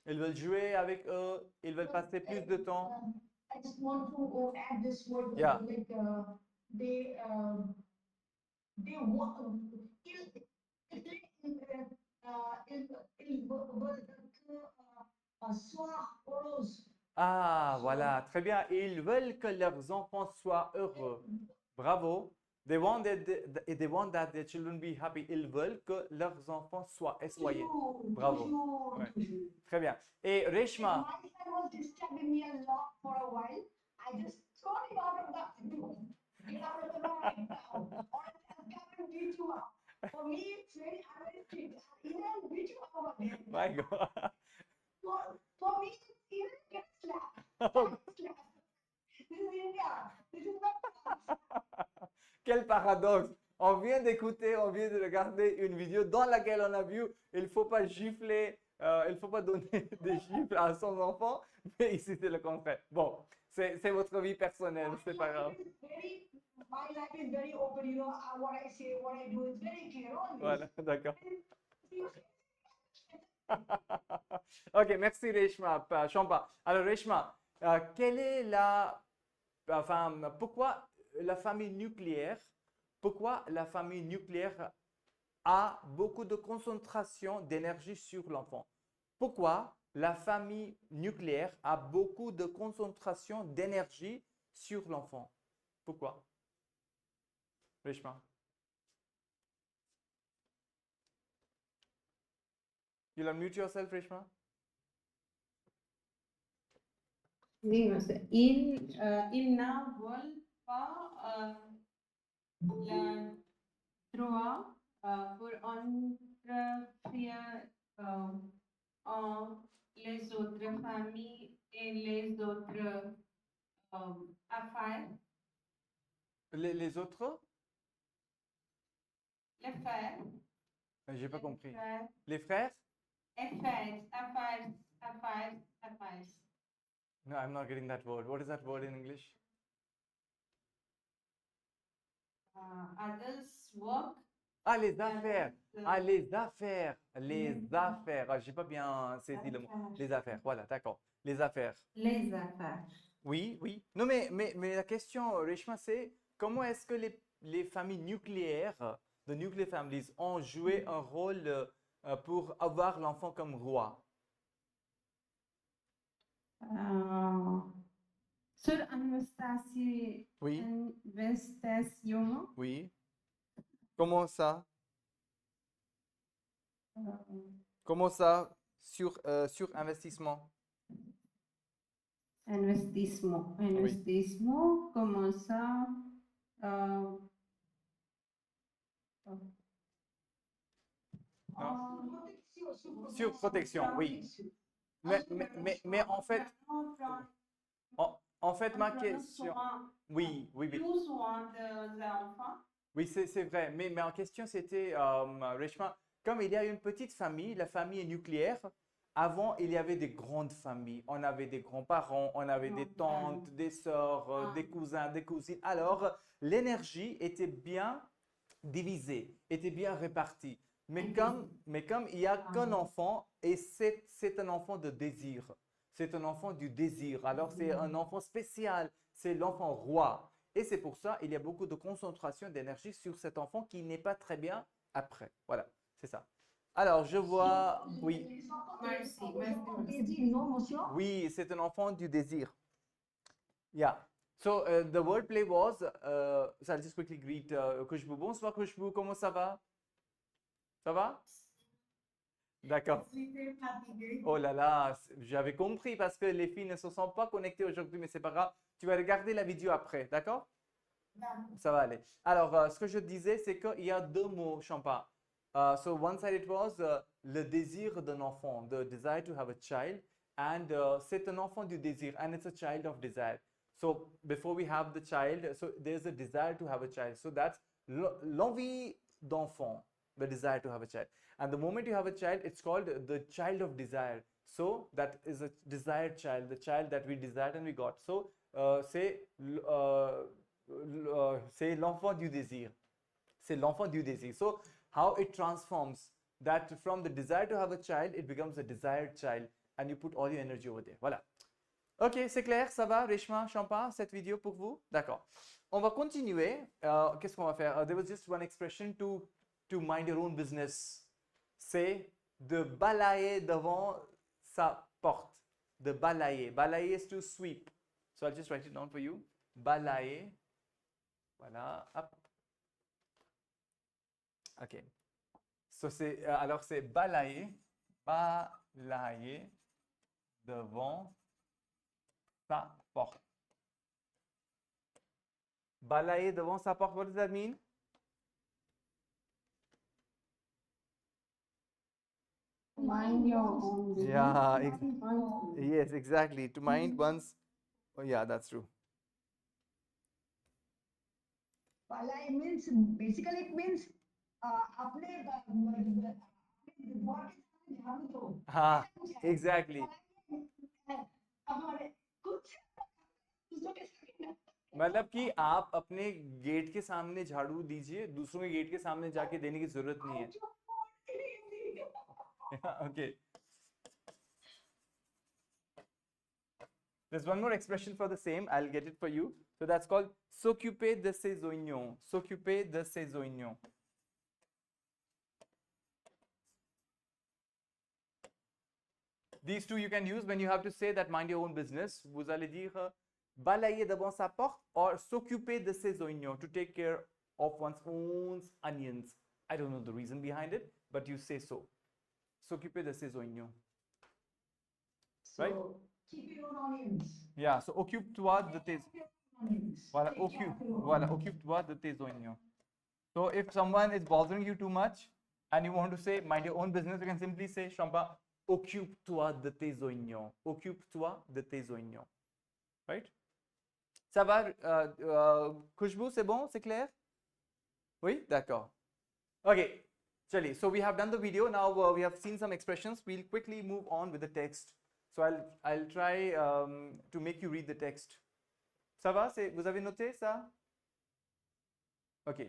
Ils veulent jouer avec eux, ils veulent passer plus de temps. I just want to add this word Yeah. like they want ils veulent que soit heureuse. Ah, voilà, très bien. Ils veulent que leurs enfants soient heureux. Bravo. They want that their children be happy. Ils veulent que leurs enfants soient et soyez. Bravo. Ouais. Très bien. Et Reshma, My son was disturbing me a lot for a while. I just throw him out of the room. Get out of the room right now. Or I'll come and beat you up. For me, it's very, I'm very strict. Even I'll beat you up over there. my God. For me, it's even get a slap. Oh, Slap. This is India. This is not France. quel paradoxe. On vient d'écouter, on vient de regarder une vidéo dans laquelle on a vu il ne faut pas gifler, il ne faut pas donner des gifles à son enfant, mais ici c'est le contraire. Bon, c'est votre vie personnelle, c'est pas grave. My life is very open, you know, what I say, what I do is very clear always. Voilà, d'accord. Ok, merci Reshma, Champa. Alors Reshma, quelle est pourquoi la famille nucléaire, pourquoi la famille nucléaire a beaucoup de concentration d'énergie sur l'enfant? Pourquoi la famille nucléaire a beaucoup de concentration d'énergie sur l'enfant? Pourquoi? Reshma. You'll unmute yourself, Reshma. Oui, monsieur. Ils ne veulent pas le droit pour interférer en les autres familles et les autres affaires. Les autres? Les frères. J'ai pas compris. Frères. Les frères? Affaires. No, I'm not getting that word. What is that word in English? Others work. Ah, les affaires. Ah, The les affaires. Les Les affaires. Ah, j'ai pas bien saisi le mot. Les affaires. Voilà, d'accord. Les affaires. les affaires. Oui, oui. Non, mais la question, Reshma, c'est comment est-ce que les familles nucléaires, the nuclear families, ont joué un rôle pour avoir l'enfant comme roi? Sur Anastasia Oui, Investation. oui. Comment ça? Comment ça sur investissement? Investissement. Oui. Investissement, comment ça? Sur protection, oui. Mais en fait, en fait, ma question. Oui, oui, oui. Oui, c'est vrai. Mais en question, c'était, Reshma, comme il y a une petite famille, la famille est nucléaire. Avant, il y avait des grandes familles. On avait des grands-parents, on avait des tantes, des sœurs, des cousins, des cousines. Alors, l'énergie était bien divisée, était bien répartie. Mais comme il n'y a qu'un enfant, et c'est un enfant de désir. C'est un enfant du désir. Alors, c'est un enfant spécial. C'est l'enfant roi. Et c'est pour ça qu'il y a beaucoup de concentration d'énergie sur cet enfant qui n'est pas très bien après. Voilà, c'est ça. Alors, je vois, oui, oui, c'est un enfant du désir. Yeah. So, the wordplay was, so I'll just quickly greet Khushbu. Bonsoir Khushbu, comment ça va? Ça va? D'accord. Oh là là, j'avais compris parce que les filles ne se sont pas connectées aujourd'hui, mais c'est pas grave. Tu vas regarder la vidéo après, d'accord? Ça va aller. Alors, ce que je disais, c'est qu'il y a deux mots, Champa. So, one side it was le désir d'un enfant, the desire to have a child, and c'est un enfant du désir, and it's a child of desire. So, before we have the child, so there's a desire to have a child. So, that's l'envie d'enfant, the desire to have a child. And the moment you have a child, it's called the child of desire. So, that is a desired child, the child that we desired and we got. So, c'est l'enfant du désir. C'est l'enfant du désir. So, how it transforms that from the desire to have a child, it becomes a desired child and you put all your energy over there. Voilà. Ok, c'est clair, ça va, Reshma, Champa, cette vidéo pour vous? D'accord. On va continuer. Qu'est-ce qu'on va faire? There was just one expression to mind your own business. C'est de balayer devant sa porte. De balayer. Balayer is to sweep. So I'll just write it down for you. Balayer. Voilà, hop. Ok. So alors c'est balayer, balayer devant sa porte. Balayer devant sa porte, what does that mean? Mind your own business. Yeah, yes, exactly. To mind one's, oh yeah, that's true. Palai means basically it means अपने God के सामने झाड़ू दो. Ah, exactly. हमारे कुछ दूसरों के सामने मतलब कि आप अपने गेट के सामने झाड़ू दीजिए, दूसरों के गेट के सामने जाके देने की जरूरत नहीं है. Okay. There's one more expression for the same. I'll get it for you. So that's called s'occuper de ses oignons. S'occuper de ses oignons. These two you can use when you have to say that mind your own business. Vous allez dire balayer devant sa porte or s'occuper de ses oignons, to take care of one's own onions. I don't know the reason behind it, but you say so. S'occuper de ses oignons. Right? So keep your own onions. Yeah, so occupe-toi de tes Onions. Voilà, Take care occupe, of your own voilà, onions. occupe-toi de tes oignons. So if someone is bothering you too much and you want to say mind your own business, you can simply say Shamba, occupe-toi de tes oignons. Occupe-toi de tes oignons. Right? Ça va, Khushbu, c'est bon, c'est clair? Oui, d'accord. Okay, Chali. So we have done the video. Now we have seen some expressions. We'll quickly move on with the text. So I'll try to make you read the text. Ça va? Vous avez noté ça? Ok.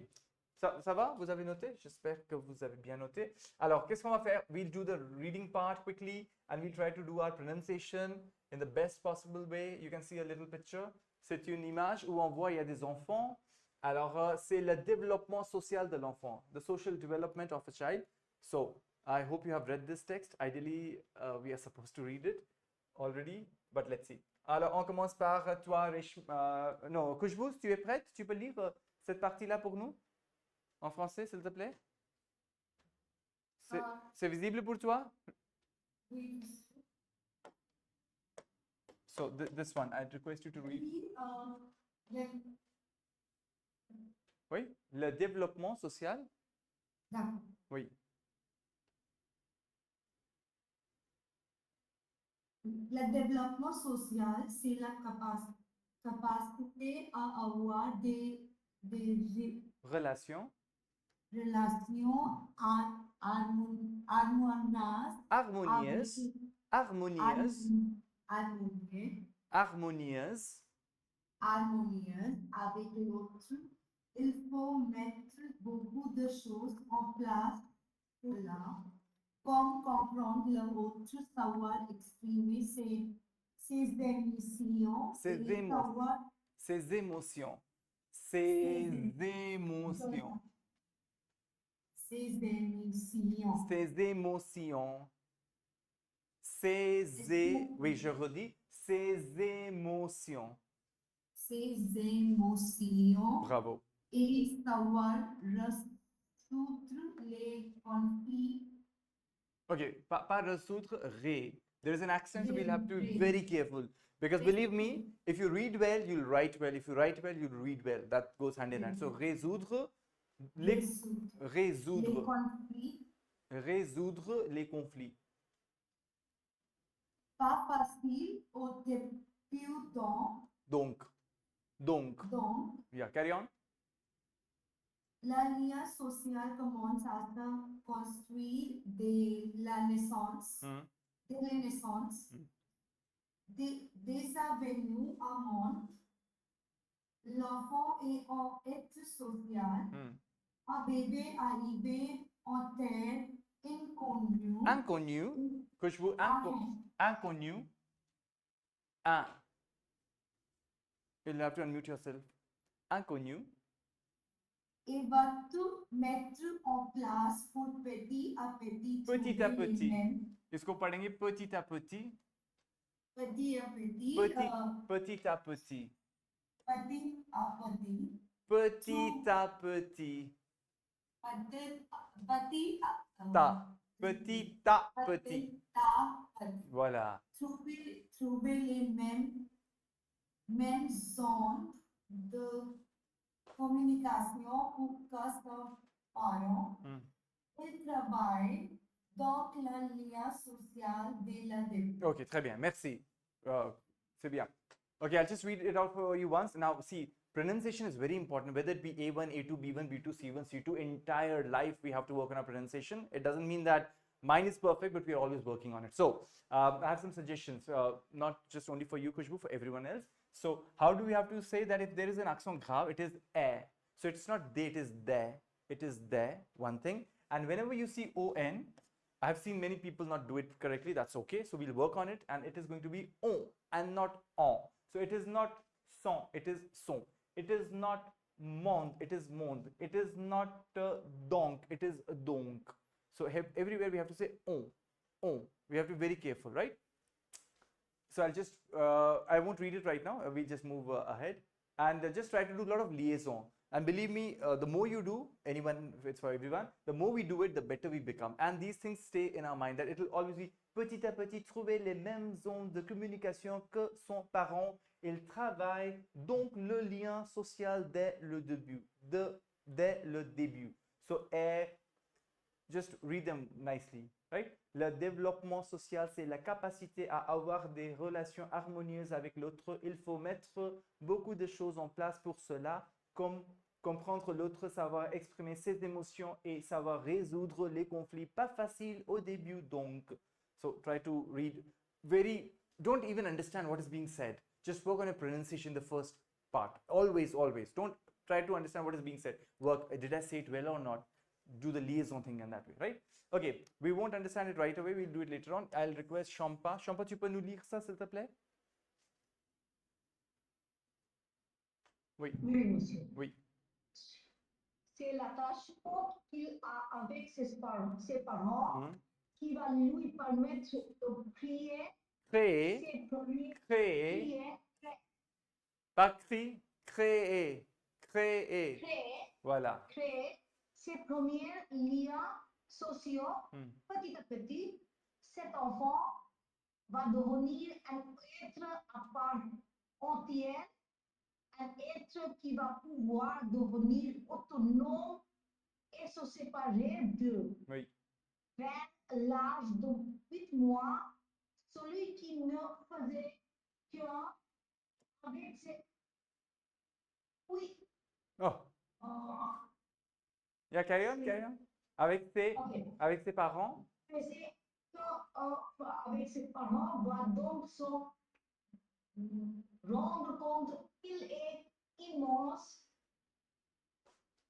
Ça va? Vous avez noté? J'espère que vous avez bien noté. Alors, qu'est-ce qu'on va faire? We'll do the reading part quickly and we'll try to do our pronunciation in the best possible way. You can see a little picture. C'est une image où on voit il y a des enfants. Alors, c'est le développement social de l'enfant, the social development of a child. So, I hope you have read this text. Ideally, we are supposed to read it already, but let's see. Alors, on commence par toi, non, Khushbou, tu es prête? Tu peux lire cette partie-là pour nous? En français, s'il te plaît? C'est visible pour toi? Oui. So, this one, I request you to read. Oui, le développement social. D'accord. Oui. Le développement social, c'est la capacité à avoir des Relation. relations harmonieuses Harmonieuse. Harmonieuse. Harmonieuse. avec l'autre. Il faut mettre beaucoup de choses en place pour cela, comme comprendre l'autre, savoir exprimer ses émotions, Ses et émotions. savoir Ses émotions. Ses émotions. ses émotions. Ses émotions. Oui, je redis. Ses émotions. Ses émotions Bravo. et savoir résoudre les conflits. Okay, pas résoudre, ré. There is an accent, so we'll have to be very careful. Because believe me, if you read well, you'll write well. If you write well, you'll read well. That goes hand in hand. So résoudre, résoudre, résoudre les conflits. Pas facile au début Donc, yeah, carry on. l'alliance sociale commence à se construire dès la naissance. Dès la naissance. Dès sa venue au monde, l'enfant est en être social. Un bébé arrivé en terre inconnue. Inconnu. Que je veux inconnu. You'll have to unmute yourself. Inconnu. Et va tout mettre en place pour petit à petit. Petit à petit. इसको पढ़ेंगे petit à petit. Petit à petit. Petit à petit. Petit à petit. Petit à petit. Petit à petit. Voilà. Trouver les mêmes zones de communication pour que son parent. Il travaille donc la lien social dès le début. Ok, très bien. Merci. C'est bien. Okay, I'll just read it out for you once. Now, see, pronunciation is very important, whether it be A1, A2, B1, B2, C1, C2. Entire life, we have to work on our pronunciation. It doesn't mean that mine is perfect, but we are always working on it. So, I have some suggestions, not just only for you, Khushbou, for everyone else. So, how do we have to say that if there is an accent grave, it is eh. So, it's not de, it is de. It is de, one thing. And whenever you see on, I have seen many people not do it correctly. That's okay. So, we'll work on it, and it is going to be on and not on. So, it is not son, it is son. It is not monde, it is monde. It is not donc, it is donc. So, everywhere we have to say on. We have to be very careful, right? So, I'll just, I won't read it right now. We'll just move ahead and just try to do a lot of liaison. And believe me, the more you do, it's for everyone, the more we do it, the better we become. And these things stay in our mind, that it will always be petit à petit trouver les mêmes zones de communication que son parent. Il travaille donc le lien social dès le début. Dès le début. So, just read them nicely, right? Le développement social, c'est la capacité à avoir des relations harmonieuses avec l'autre. Il faut mettre beaucoup de choses en place pour cela, comme comprendre l'autre, savoir exprimer ses émotions et savoir résoudre les conflits. Pas facile au début, donc. So, try to read don't even understand what is being said. Just work on your pronunciation, the first part. Always, always. Don't try to understand what is being said. Work, did I say it well or not? Do the liaison thing in that way, right? Okay, we won't understand it right away. We'll do it later on. I'll request Shampa. Shampa, tu peux nous lire ça, s'il te plaît? Oui, Oui, monsieur. oui. C'est l'attachement qu'il a avec ses parents Mhm. qui va lui permettre de créer Créer, ses premiers créer, créer, pas cri, créer, créer. créer, Voilà. créer ses premiers liens sociaux. Hmm. Petit à petit, cet enfant va devenir un être à part entière, un être qui va pouvoir devenir autonome et se séparer d'eux. Oui. Vers l'âge de 8 mois, celui qui ne faisait qu'un avec ses... Oui. Oh, yeah, carry on, carry on. Avec ses, Ok. avec ses parents. Faisait avec ses parents va donc se rendre compte qu'il est immense,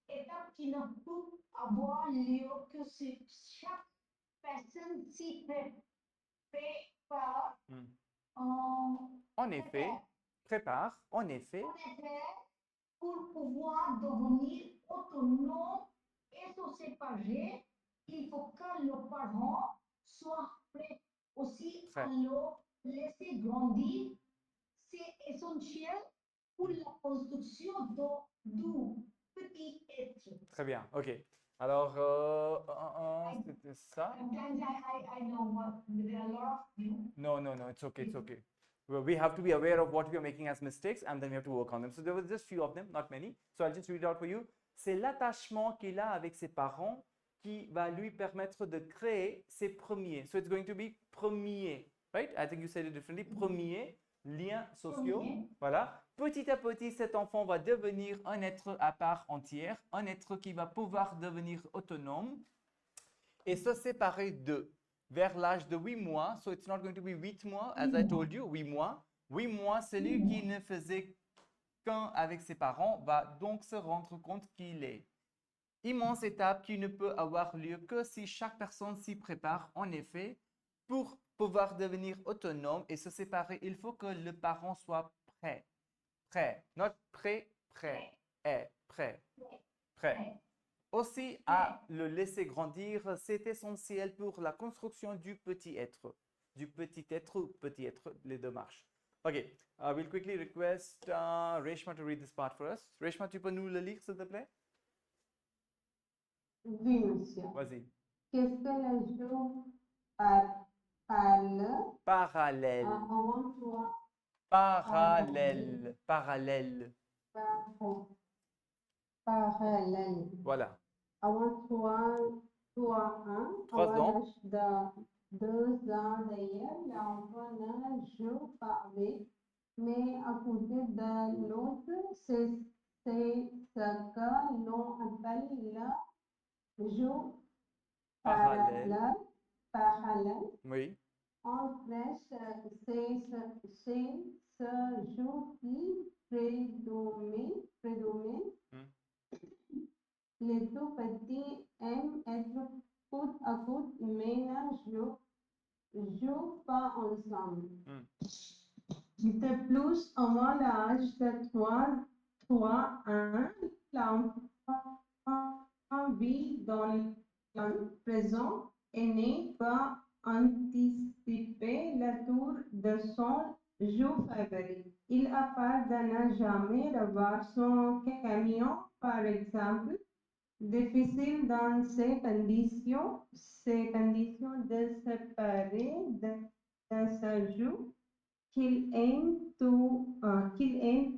étape qui ne peut avoir lieu que si chaque personne s'y prépare. Hmm. En En effet, prépare, en effet. pour pouvoir devenir autonome et se séparer, il faut que le parent soit prêt aussi à le laisser grandir. C'est essentiel pour la construction du petit être. Très bien, ok. Alors, c'était ça. Sometimes I know what there are a lot of you. No, no, no, it's okay, it's okay. Well, we have to be aware of what we are making as mistakes and then we have to work on them. So there was just few of them, not many. So I'll just read it out for you. C'est l'attachement qu'il a avec ses parents qui va lui permettre de créer ses premiers. So it's going to be premier, right? I think you said it differently. Premiers liens sociaux. Premier. Voilà. Petit à petit, cet enfant va devenir un être à part entière, un être qui va pouvoir devenir autonome et se séparer d'eux vers l'âge de 8 mois. So it's not going to be 8 mois, as I told you, 8 mois. 8 mois, celui qui ne faisait qu'un avec ses parents va donc se rendre compte qu'il est. Immense étape qui ne peut avoir lieu que si chaque personne s'y prépare. En effet, pour pouvoir devenir autonome et se séparer, il faut que le parent soit prêt. Prêt. Not prêt, prêt. Prêt. Prêt. Aussi, à le laisser grandir, c'est essentiel pour la construction du petit être. Du petit être ou petit être, les deux marches. OK. We'll quickly request Reshma to read this part for us. Reshma, tu peux nous le lire, s'il te plaît? Oui, monsieur. Vas-y. Qu'est-ce que le jour parle Parallèle. avant toi? Parallèle. Parallèle. Parallèle. Voilà. Avant toi, hein? 3 Avant ans. l'âge de 2 ans d'ailleurs, l'enfant ne joue pas avec, mais à côté de l'autre, c'est ce que l'on appelle le jeu Parallèle. parallèle. Oui. En crèche, c'est ce jeu qui prédomine. Les tout petits aiment être côte à côte, mais ne jouent pas ensemble. De plus, avant l'âge de 3 ans, l'enfant vit dans le présent et n'est pas anticiper le tour de son jeu favori. Il appart de ne jamais revoir son camion, par exemple. Difficile dans ces conditions de séparer de ce jeu qu'il aime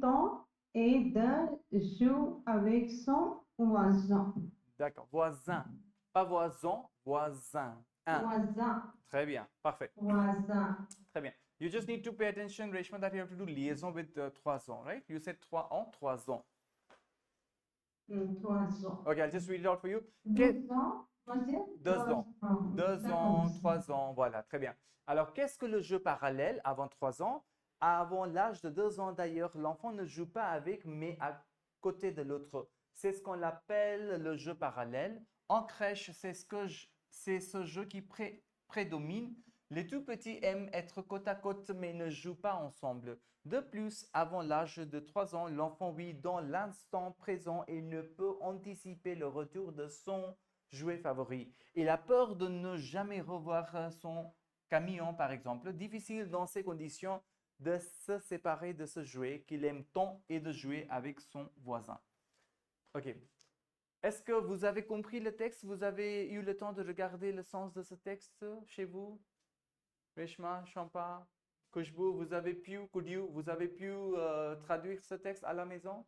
tant et de jouer avec son voisin. D'accord. Voisin. Pas voisin, voisin. Un. Voisin. Très bien. Parfait. Voisin. Très bien. You just need to pay attention, Reshma, that you have to do liaison with 3 ans, right? You said 3 ans, 3 ans. 3 ans. Okay, I'll just read it out for you. 12 ans. Monsieur? 2 ans. 2 d'accord, ans, monsieur. 3 ans, voilà, très bien. Alors, qu'est-ce que le jeu parallèle avant 3 ans? Avant l'âge de 2 ans d'ailleurs, l'enfant ne joue pas avec, mais à côté de l'autre. C'est ce qu'on appelle le jeu parallèle. En crèche, c'est ce jeu qui prédomine. Les tout petits aiment être côte à côte, mais ne jouent pas ensemble. De plus, avant l'âge de 3 ans, l'enfant vit dans l'instant présent et ne peut anticiper le retour de son jouet favori. Il a peur de ne jamais revoir son camion, par exemple. Difficile dans ces conditions de se séparer de ce jouet qu'il aime tant et de jouer avec son voisin. OK. Est-ce que vous avez compris le texte? Vous avez eu le temps de regarder le sens de ce texte chez vous? Reshma, Champa, Khushbu, vous avez pu traduire ce texte à la maison?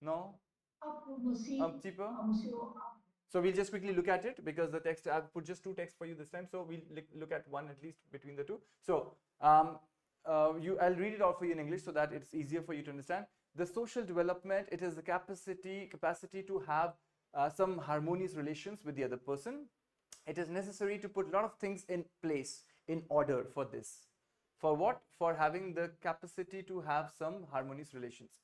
Non? Un petit peu? So we'll just quickly look at it because the text, I've put just 2 texts for you this time. So we'll look at one at least between the 2. So I'll read it out for you in English so that it's easier for you to understand. The social development, it is the capacity to have some harmonious relations with the other person. It is necessary to put a lot of things in place, in order for this. For what? For having the capacity to have some harmonious relations.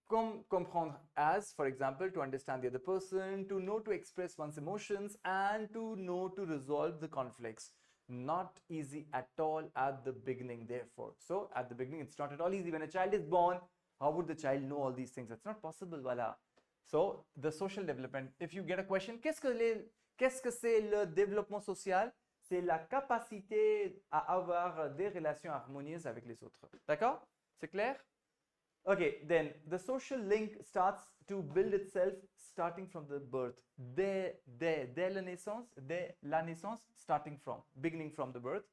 Comprendre as, for example, to understand the other person, to know to express one's emotions, and to know to resolve the conflicts. Not easy at all at the beginning, therefore. So, at the beginning, it's not at all easy. When a child is born, how would the child know all these things? That's not possible, voilà. So, the social development, if you get a question, qu'est-ce que c'est le développement social? C'est la capacité à avoir des relations harmonieuses avec les autres. D'accord? C'est clair? Okay, then the social link starts to build itself starting from the birth. Dès la naissance, starting from, beginning from the birth.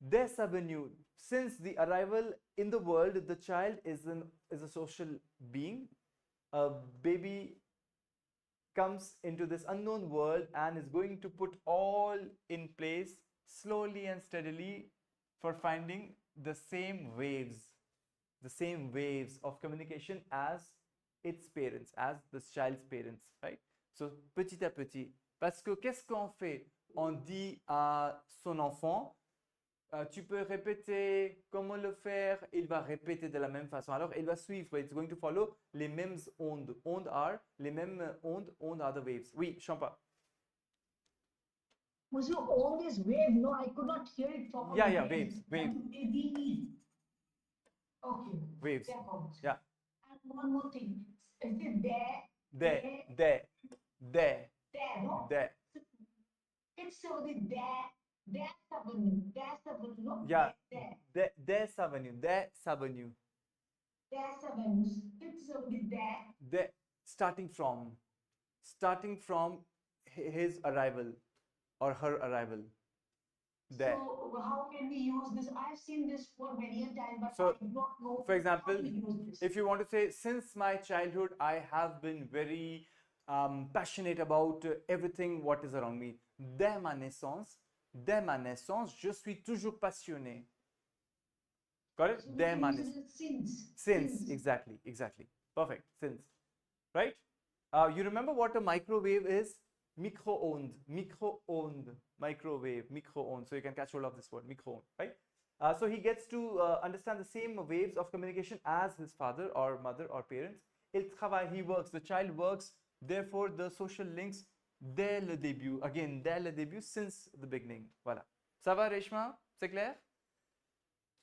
Dès sa venue, since the arrival in the world, the child is a social being. A baby comes into this unknown world and is going to put all in place slowly and steadily for finding the same waves of communication as its parents, as the child's parents, right? So, petit à petit. Parce que qu'est-ce qu'on fait? On dit à son enfant, tu peux répéter comment le faire, il va répéter de la même façon. Alors, il va suivre, it's going to follow les mêmes ondes. Ondes are les mêmes ondes are the waves. Oui, Champa. Monsieur, all this wave, no, I could not hear it properly. Yeah, waves. W-A-V-E. Okay. Waves. Yeah. And one more thing. Is it there? There, There, no? there. It's so the there's avenue, no? Yeah. There. There's avenue. There's avenue. It's so the there. Starting from his arrival or her arrival. There. So how can we use this? I've seen this for many a time, but So, I do not know for example, how to use this. if you want to say, since my childhood, I have been very passionate about everything what is around me. Dès ma naissance, je suis toujours passionné. Got it? So we Dès can ma use naissance. it since. Exactly. Perfect. Since. Right? You remember what a microwave is? Micro-onde. Microwave. Micro-onde. So you can catch hold of this word, micro-onde, right? So he gets to understand the same waves of communication as his father or mother or parents. Il travaille, he works, the child works. Therefore, the social links dès le début. Again, dès le début, since the beginning. Voilà. Ça va, Reshma? C'est clair?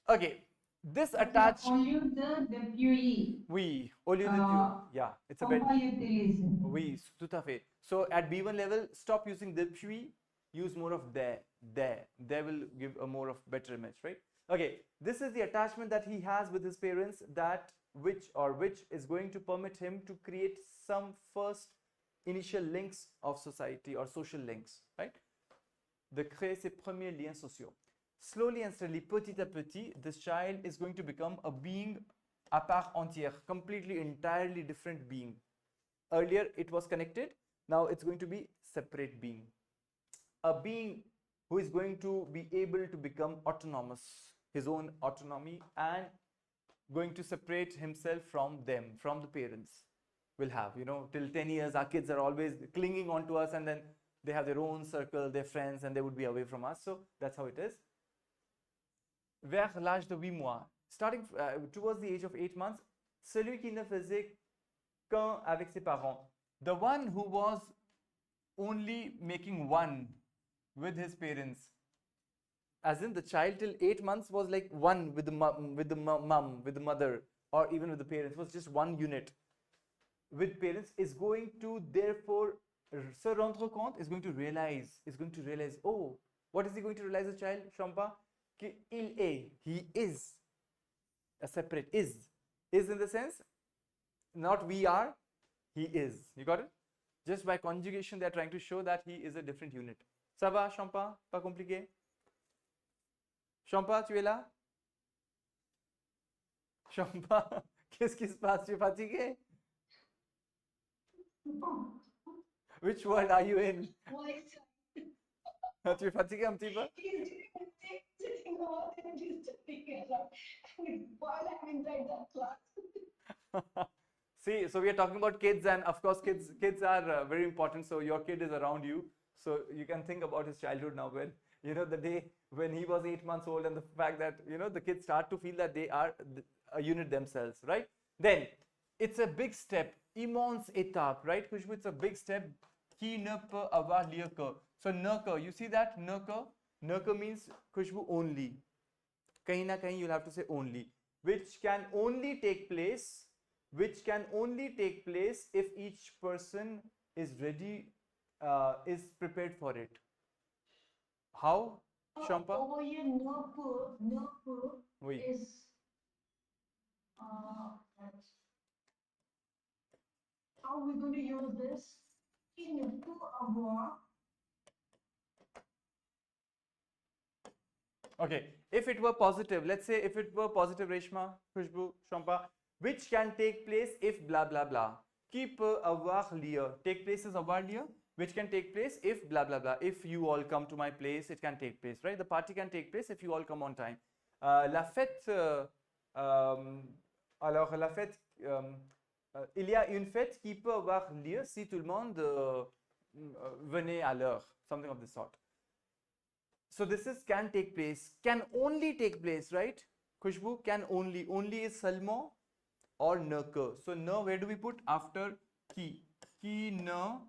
Okay. This attach. Au lieu de depuis, Oui, au lieu de tu. Yeah, it's a on bit. va utiliser. Oui, tout à fait. So at B1 level, stop using depuis, use more of there. There will give a more of better image, right? Okay, this is the attachment that he has with his parents, that which is going to permit him to create some first initial links of society or social links, right? De créer ses premiers liens sociaux. Slowly and steadily, petit à petit, this child is going to become a being à part entière, completely, entirely different being. Earlier, it was connected. Now, it's going to be separate being. A being who is going to be able to become autonomous, his own autonomy, and going to separate himself from them, from the parents. Will have, till 10 years, our kids are always clinging on to us, and then they have their own circle, their friends, and they would be away from us. So that's how it is. Vers l'âge de 8 mois, starting towards the age of 8 months, celui qui ne faisait qu'un avec ses parents, the one who was only making one with his parents, as in the child till 8 months was like one with the mom, with the mother, or even with the parents, was just one unit with parents, is going to therefore se rendre compte, is going to realize, oh, what is he going to realize, the child, Shampa? Ki il est, he is a separate, is in the sense, not we are, he is. You got it? Just by conjugation, they are trying to show that he is a different unit. Ça va, Shampa? Pas compliqué? Shampa, tu es là? Shampa, qu'est-ce qui se passe? Tu es fatigué? Which world are you in? Tu es fatigué un petit peu? Sitting over there and just sitting around while I'm inside that class. See, so we are talking about kids, and of course, kids are very important. So your kid is around you, so you can think about his childhood now. When the day when he was 8 months old, and the fact that the kids start to feel that they are a unit themselves, right? Then it's a big step, immense étape, right? Khushbu, it's a big step. Qui ne peut avoir lieu que. So ne que, you see that ne que? Ne que means Khushbu only. Kahin na kahin you'll have to say only, which can only take place if each person is ready, is prepared for it. How, Shampa? Over here, no Oui. is how are we going to use this? Il ne peut avoir. Okay, if it were positive, let's say if it were positive, Reshma, Khushbu, Shampa, which can take place if blah blah blah. Qui peut avoir lieu? Take place is avoir lieu, which can take place if blah blah blah. If you all come to my place, it can take place, right? The party can take place if you all come on time. La fête, alors la fête, il y a une fête qui peut avoir lieu si tout le monde venait à l'heure, something of this sort. So this is can take place, can only take place, right? Khushbu, can only is seulement or ne que. So ne, where do we put? After qui ne,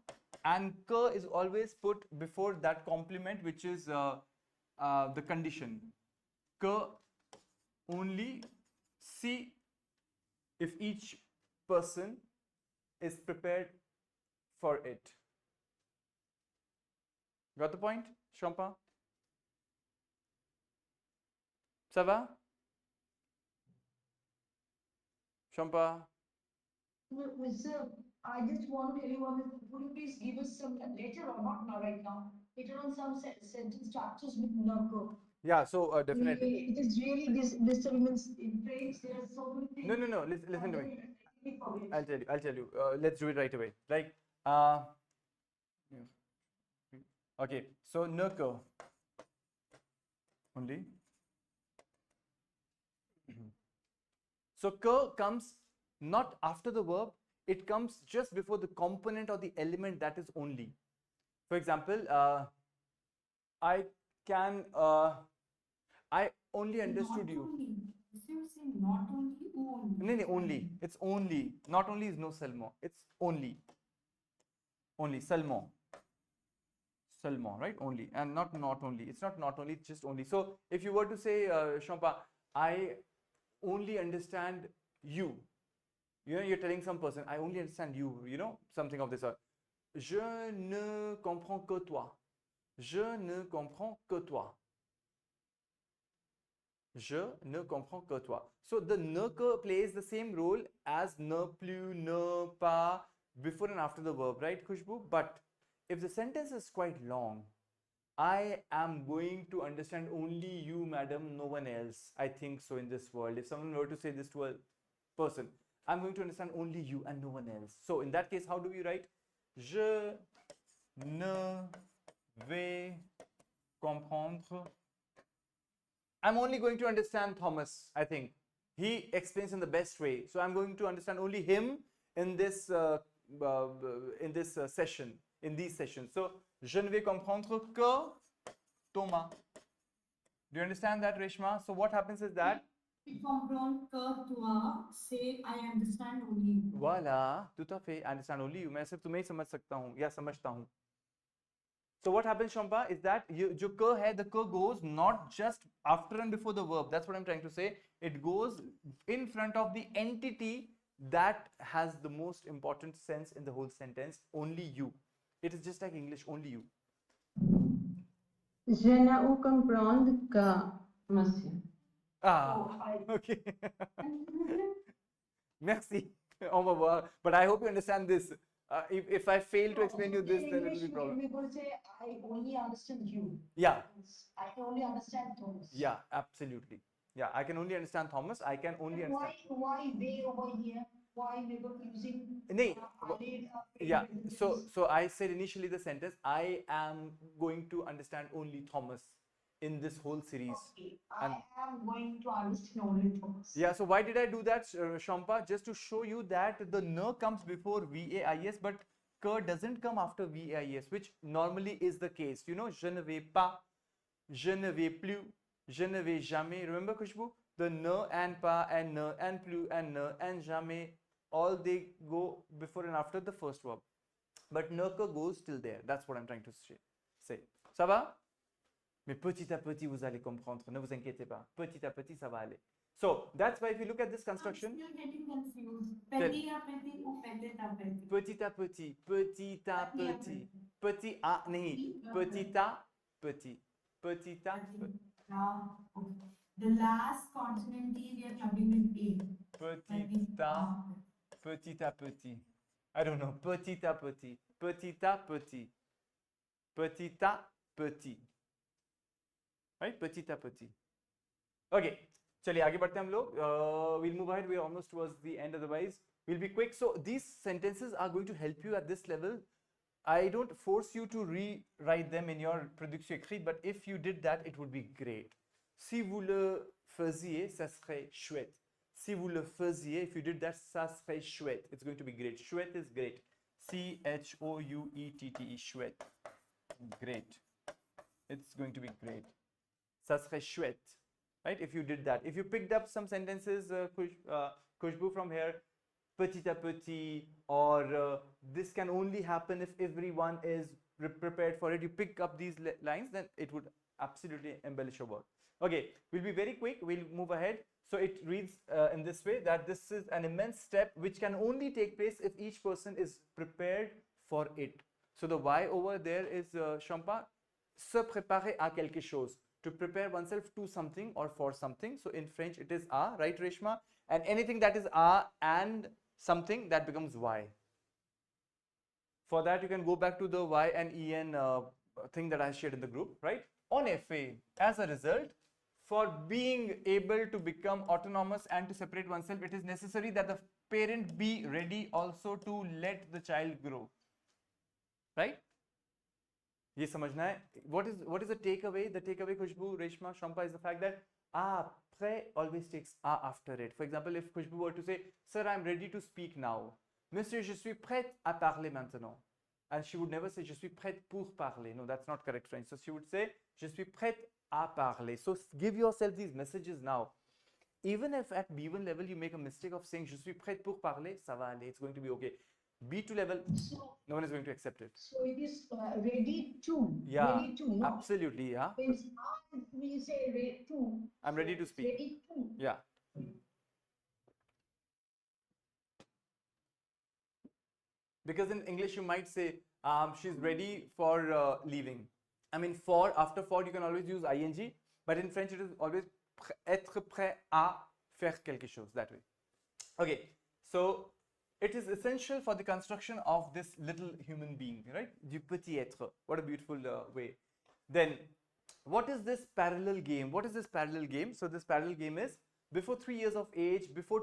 and que is always put before that complement, which is the condition. Que only, see if each person is prepared for it. Got the point, Shampa? Ça va? Shampa? Sir, I just want to tell you one thing. Would you please give us some later or not now, right now? Later on some sentence structures with Nako. Yeah, so definitely. It is really disturbance in brains. There are so many things. No. Listen to me. I'll tell you. Let's do it right away. Like, okay. So Nako only. So ka comes not after the verb, it comes just before the component or the element that is only. For example, I only understood you. Not only, No, only. It's only. Not only is no seulement. It's only. Only. Seulement. Seulement, right? Only. And not only. It's not only, it's just only. So if you were to say, Shampa, I only understand you. You're telling some person, I only understand you, something of this sort. Je ne comprends que toi. Je ne comprends que toi. Je ne comprends que toi. So the ne que plays the same role as ne plus, ne pas, before and after the verb, right, Khushbu? But if the sentence is quite long, I am going to understand only you, madam, no one else. I think so in this world. If someone were to say this to a person, I'm going to understand only you and no one else. So in that case, how do we write? Je ne vais comprendre. I'm only going to understand Thomas, I think. He explains in the best way. So I'm going to understand only him in this session, in these sessions. So Je ne vais comprendre que Thomas. Do you understand that, Reshma? So what happens is that comprendre que toi, say I understand only you. voilà, tout à fait. I understand only you. मैं सिर्फ तुम्हें ही समझ सकता हूँ या समझता हूँ. So what happens, Shampa, is that जो क है, the k goes not just after and before the verb. That's what I'm trying to say. It goes in front of the entity that has the most important sense in the whole sentence. Only you. It is just like English. Only you. Je ne vous comprends que, monsieur. Ah, okay. Merci. On va voir. But I hope you understand this. If I fail to explain you this, then it will be a problem. We're going to say, I only understand you. Yeah. I can only understand Thomas. Yeah, absolutely. Yeah, I can only understand Thomas. I can only understand. Why they over here? Why we were using? Nee, yeah. So so I said initially the sentence, I am going to understand only Thomas in this whole series. okay, and- I am going to understand only Thomas. Yeah, so why did I do that, Shampa? Just to show you that the n comes before VAIS, but k doesn't come after VAIS, which normally is the case. You know, je ne vais pas, je ne vais plus, je ne vais jamais. Remember, Khushbu? The n and pas and n and plus and n and jamais, all they go before and after the first verb. But n ka goes till there. That's what I'm trying to say. Ça va? Mais petit à petit, vous allez comprendre. Ne vous inquiétez pas. Petit à petit, ça va aller. So that's why if you look at this construction, I'm still getting confused. Tell- Petit à petit ou petit à petit? petit à petit, petit à petit, petit à नहीं, petit à petit, petit à petit, Okay. The last consonant T we are clubbing with A. petit à petit. I don't know. Petit à petit, petit à petit, petit à petit. Right? Petit à petit. Okay. चलिए आगे बढ़ते हैं हम लोग. We'll move ahead. We're almost towards the end. Otherwise, we'll be quick. So these sentences are going to help you at this level. I don't force you to rewrite them in your production écrite, but if you did that, it would be great. Si vous le faisiez, ça serait chouette. Si vous le faisiez, if you did that, ça serait chouette. It's going to be great. Chouette is great. C-H-O-U-E-T-T-E, chouette. Great. It's going to be great. Ça serait chouette. Right? If you did that. If you picked up some sentences, Khushbu, from here, petit à petit, or this can only happen if everyone is prepared for it. You pick up these lines, then it would absolutely embellish your work. Okay, we'll be very quick. We'll move ahead. So it reads in this way, that this is an immense step which can only take place if each person is prepared for it. So the Y over there is Shampa, se préparer à quelque chose. To prepare oneself to something or for something. So in French it is a, right, Reshma? And anything that is a and something, that becomes Y. For that you can go back to the Y and EN thing that I shared in the group, right? En effet, as a result, for being able to become autonomous and to separate oneself, it is necessary that the parent be ready also to let the child grow, right? ये समझना है. What is the takeaway? The takeaway, Khushbu, Reshma, Shampa, is the fact that après always takes a after it. For example, if Khushbu were to say, "Sir, I'm ready to speak now." Monsieur, je suis prête à parler maintenant. And she would never say, "Je suis prête pour parler." No, that's not correct French. So she would say, "Je suis prête à parler." So give yourself these messages now. Even if at B1 level you make a mistake of saying, "Je suis prête pour parler," ça va aller. It's going to be okay. B2 level, So, no one is going to accept it. so it is ready to. Yeah, Ready to. No. absolutely, yeah. When we say ready to. I'm ready to speak. Ready to. Yeah. Because in English you might say, she's ready for leaving. I mean, after for you can always use ing, but in French it is always être prêt à faire quelque chose, that way. Okay, so it is essential for the construction of this little human being, right? Du petit être. What a beautiful way. Then, what is this parallel game? What is this parallel game? So this parallel game is before 3 years of age, before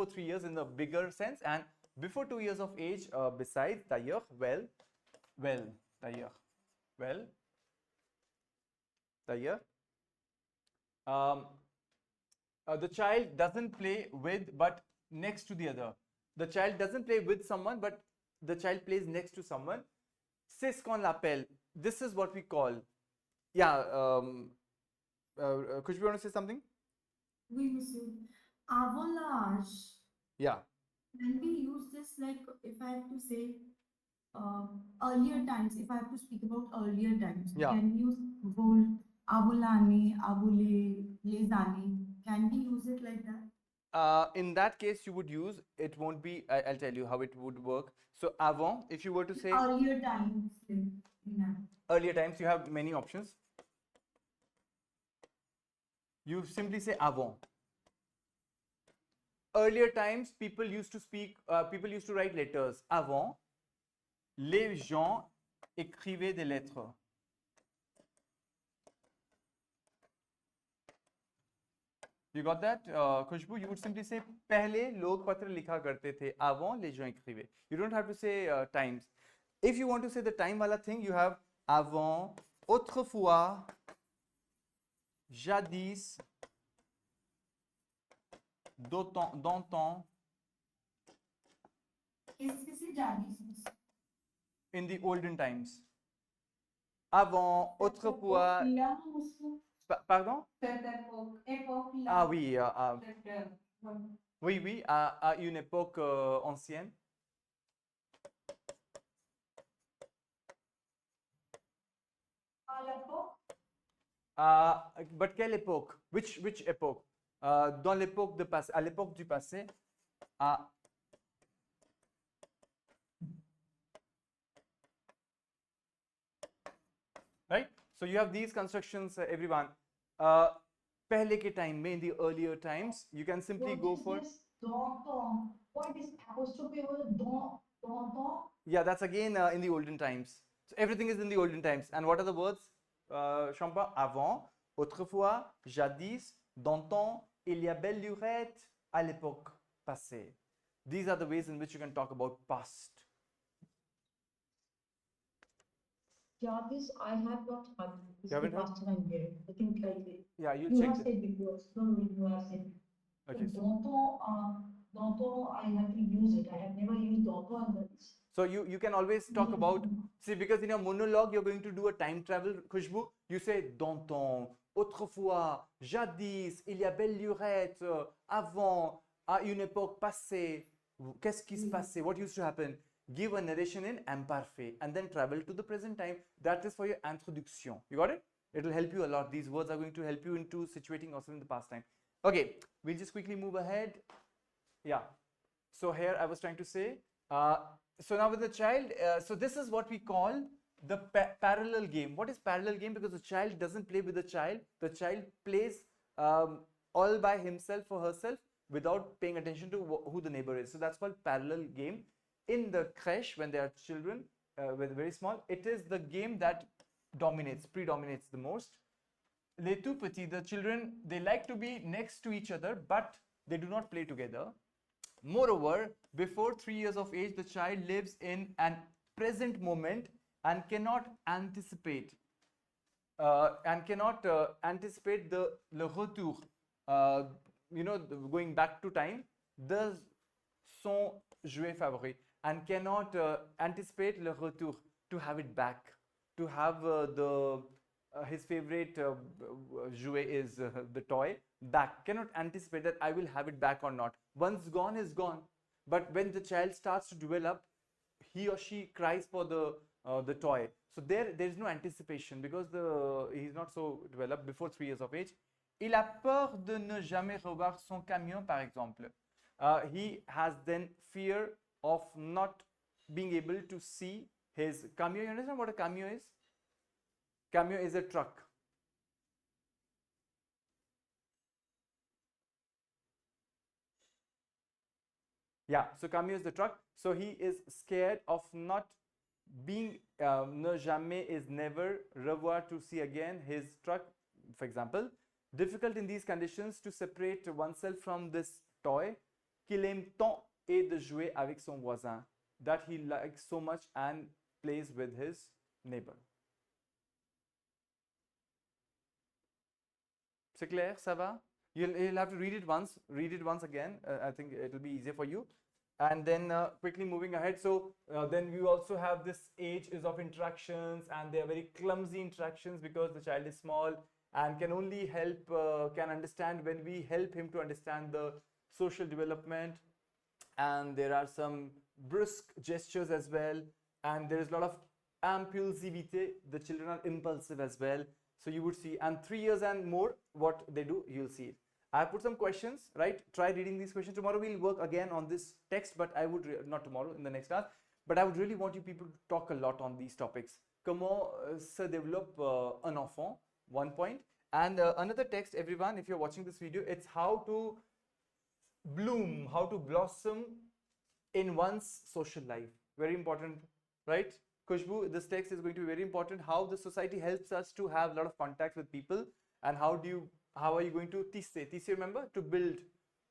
3 years in the bigger sense, and before 2 years of age, besides, d'ailleurs, d'ailleurs, the child doesn't play with, but next to the other. The child doesn't play with someone, but the child plays next to someone. C'est ce qu'on appelle this is what we call, yeah, could you want to say something? Oui, monsieur. Avant l'âge, Yeah. when we use this, like if I have to say earlier times, if I have to speak about earlier times, Yeah. can we use vol, avolane, avole, lezane? Can we use it like that? In that case, you would use, it won't be, I'll tell you how it would work. So, avant, if you were to say Earlier times, like, yeah. earlier times, you have many options. You simply say avant. Earlier times, people used to speak, people used to write letters. Avant, les gens écrivaient des lettres. You got that? Khushbu, you would simply say पहले लोग पत्र लिखा करते थे. Avant, les gens écrivaient. You don't have to say times. If you want to say the time wala thing, you have avant, autrefois, jadis, d'antan, Qu'est-ce que c'est jadis? in the olden times. Avant, autrefois, Là aussi, pardon? cette époque-là. Ah oui, Ouais. oui, oui, à une époque ancienne. À l'époque, But quelle époque? Which époque? Dans l'époque de passé, à l'époque du passé, à right? So you have these constructions, everyone. पहले के time में, in the earlier times, you can simply what go is for, this don? What is apostrophe over don? yeah, that's again in the olden times. So everything is in the olden times. And what are the words, Champa? Avant, autrefois, jadis, d'antan, il y a belle lurette, à l'époque passée. These are the ways in which you can talk about past. Jarvis, I have not heard. This You is the haven't heard? first time I'm hearing. I think Yeah, you you check have it. said before. Slowly you have said. Okay. So Donto, I have to use it. I have never used Donto and this. So you can always talk about, see, because in your monologue you're going to do a time travel, Khushbu, you say d'antan, autrefois, jadis, il y a belle lurette, avant, à une époque passée, qu'est-ce qui se passait, what used to happen. Give a narration in imparfait and then travel to the present time. That is for your introduction. You got it? It will help you a lot. These words are going to help you into situating yourself in the past time. Okay, we'll just quickly move ahead. Yeah. So here I was trying to say, so now with the child, so this is what we call the parallel game. What is parallel game? Because the child doesn't play with the child plays all by himself or herself without paying attention to who the neighbor is. So that's called parallel game. In the creche, when they are children, when very small, it is the game that predominates the most. Les tout petits, the children, they like to be next to each other, but they do not play together. Moreover, before 3 years of age, the child lives in an present moment and cannot anticipate the le retour, going back to time, de son jouet favori, and cannot anticipate le retour, to have it back, to have his favorite jouet is the toy back. Cannot anticipate that I will have it back or not. Once gone is gone. But when the child starts to develop, he or she cries for the toy. So there is no anticipation because he's not so developed before 3 years of age. Il a peur de ne jamais revoir son camion, par exemple. He has then fear of not being able to see his camion. You understand what a camion is? Camion is a truck. Yeah, so camion is the truck. So he is scared of not being, ne jamais is never, revoir to see again his truck, for example. Difficult in these conditions to separate oneself from this toy qu'il aime tant et de jouer avec son voisin, that he likes so much and plays with his neighbor. C'est clair, ça va? You'll have to read it once again. I think it will be easier for you. And then quickly moving ahead, so then we also have this age is of interactions, and they are very clumsy interactions because the child is small and can only help can understand when we help him to understand the social development. And there are some brusque gestures as well, and there is a lot of impulsivity. The children are impulsive as well, so you would see. And 3 years and more, what they do, you'll see it. I put some questions, right? Try reading these questions. Tomorrow we'll work again on this text, but I would not tomorrow, in the next class, but I would really want you people to talk a lot on these topics. Comment se développe un enfant, one point. And another text, everyone, if you're watching this video, it's how to bloom, how to blossom in one's social life. Very important, right? Khushbu, this text is going to be very important. How the society helps us to have a lot of contacts with people, and how are you going to tisse, remember, to build,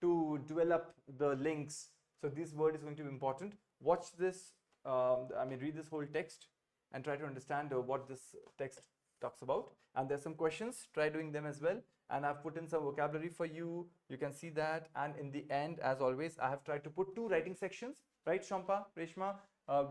to develop the links. So this word is going to be important. Watch this, read this whole text and try to understand what this text talks about. And there's some questions, try doing them as well. And I've put in some vocabulary for you. You can see that. And in the end, as always, I have tried to put 2 writing sections, right, Shampa, Reshma,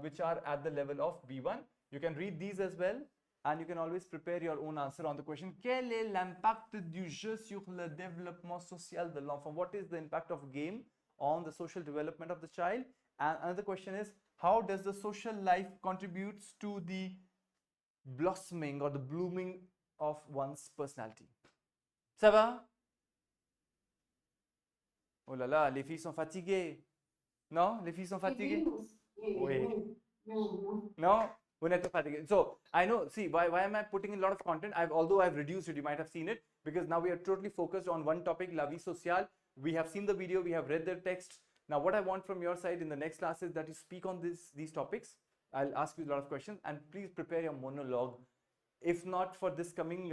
which are at the level of B1. You can read these as well. And you can always prepare your own answer on the question. Quel est l'impact du jeu sur le développement social de l'enfant? What is the impact of game on the social development of the child? And another question is, how does the social life contributes to the blossoming or the blooming of one's personality? Ça va? Oh là là, les filles sont fatiguées. Non? Les filles sont fatiguées? Oui. No? Vous n'êtes pas fatiguées. So, I know, see, why am I putting in a lot of content? Although I've reduced it, you might have seen it, because now we are totally focused on one topic, la vie sociale. We have seen the video, we have read the text. Now, what I want from your side in the next class is that you speak on these topics. I'll ask you a lot of questions, and please prepare your monologue. If not for this coming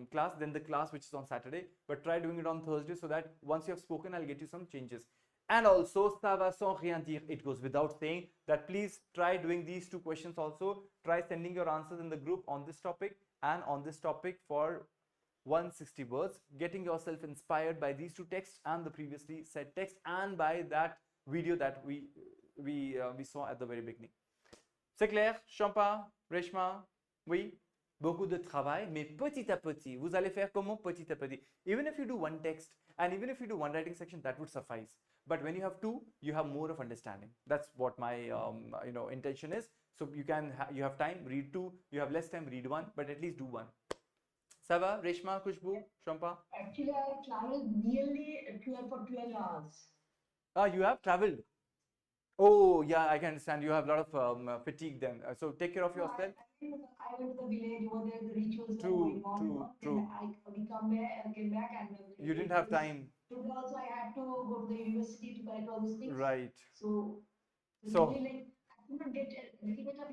class, then the class which is on Saturday, but try doing it on Thursday, so that once you have spoken, I'll get you some changes. And also, ça va sans rien dire, it goes without saying that please try doing these 2 questions also. Try sending your answers in the group on this topic and on this topic for 160 words, getting yourself inspired by these 2 texts and the previously said text, and by that video that we saw at the very beginning. C'est clair, Shampa, Reshma? Oui? Beaucoup de travail, mais petit à petit. Vous allez faire comment? Petit à petit. Even if you do 1 text and even if you do 1 writing section, that would suffice. But when you have 2, you have more of understanding. That's what my intention is. So you have time, read 2. You have less time, read 1, but at least do 1. Ça va, Reshma, Khushbu, Shampa? Actually, I traveled nearly 12 hours. Ah, you have traveled. Oh, yeah, I can understand. You have a lot of fatigue then. So take care of yourself. I went to the village over there, the rituals True, were going on. true. We came back and You didn't have time. Today also I had to go to the university to collect all these things. Right. So really, I could not get a little bit of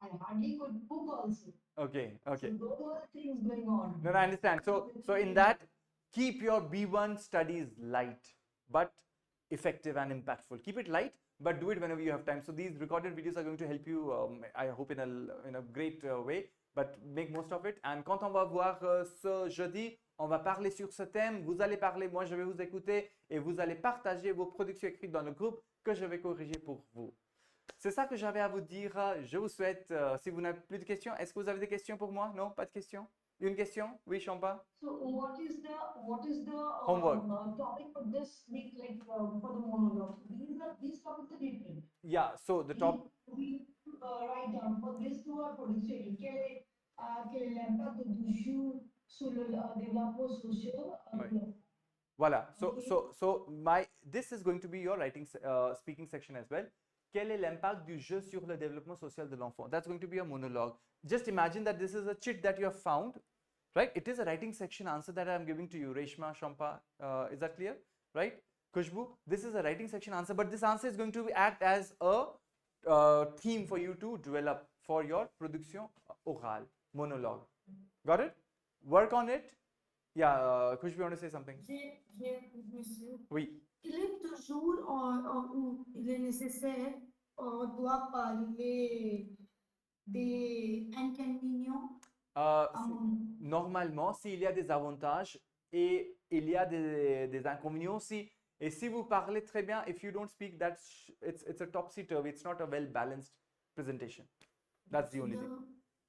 I hardly could cook also. Okay. So those were the things going on. No, I understand. So in that, keep your B1 studies light, but effective and impactful. Keep it light, but do it whenever you have time. So these recorded videos are going to help you, I hope, in a great way, but make most of it. And quand on va voir ce jeudi, on va parler sur ce thème. Vous allez parler, moi je vais vous écouter, et vous allez partager vos productions écrites dans le groupe que je vais corriger pour vous. C'est ça que j'avais à vous dire. Je vous souhaite, si vous n'avez plus de questions, est-ce que vous avez des questions pour moi? Non, pas de questions? Une question? Oui, Shampa? So what is the Homework. Topic for this week, for the monologue? These topics are different. Yeah, so the top. We write down for this 2 are produced. Quel est l'impact du jeu sur le développement social? Voilà. So this is going to be your writing speaking section as well. Quel est l'impact du jeu sur le développement social de l'enfant? That's going to be a monologue. Just imagine that this is a chit that you have found, right? It is a writing section answer that I am giving to you, Reshma, Shampa. Is that clear? Right? Khushbu, this is a writing section answer, but this answer is going to act as a theme for you to develop for your production orale, monologue. Got it? Work on it. Yeah, Khushbu, you want to say something? Monsieur. Oui. Il est toujours où il est nécessaire, on doit parler des inconvénients. Normalement, s'il y a des avantages et il y a des inconvénients aussi, Et si vous parlez très bien, if you don't speak, it's a topsy-turvy. It's not a well-balanced presentation. That's the only thing.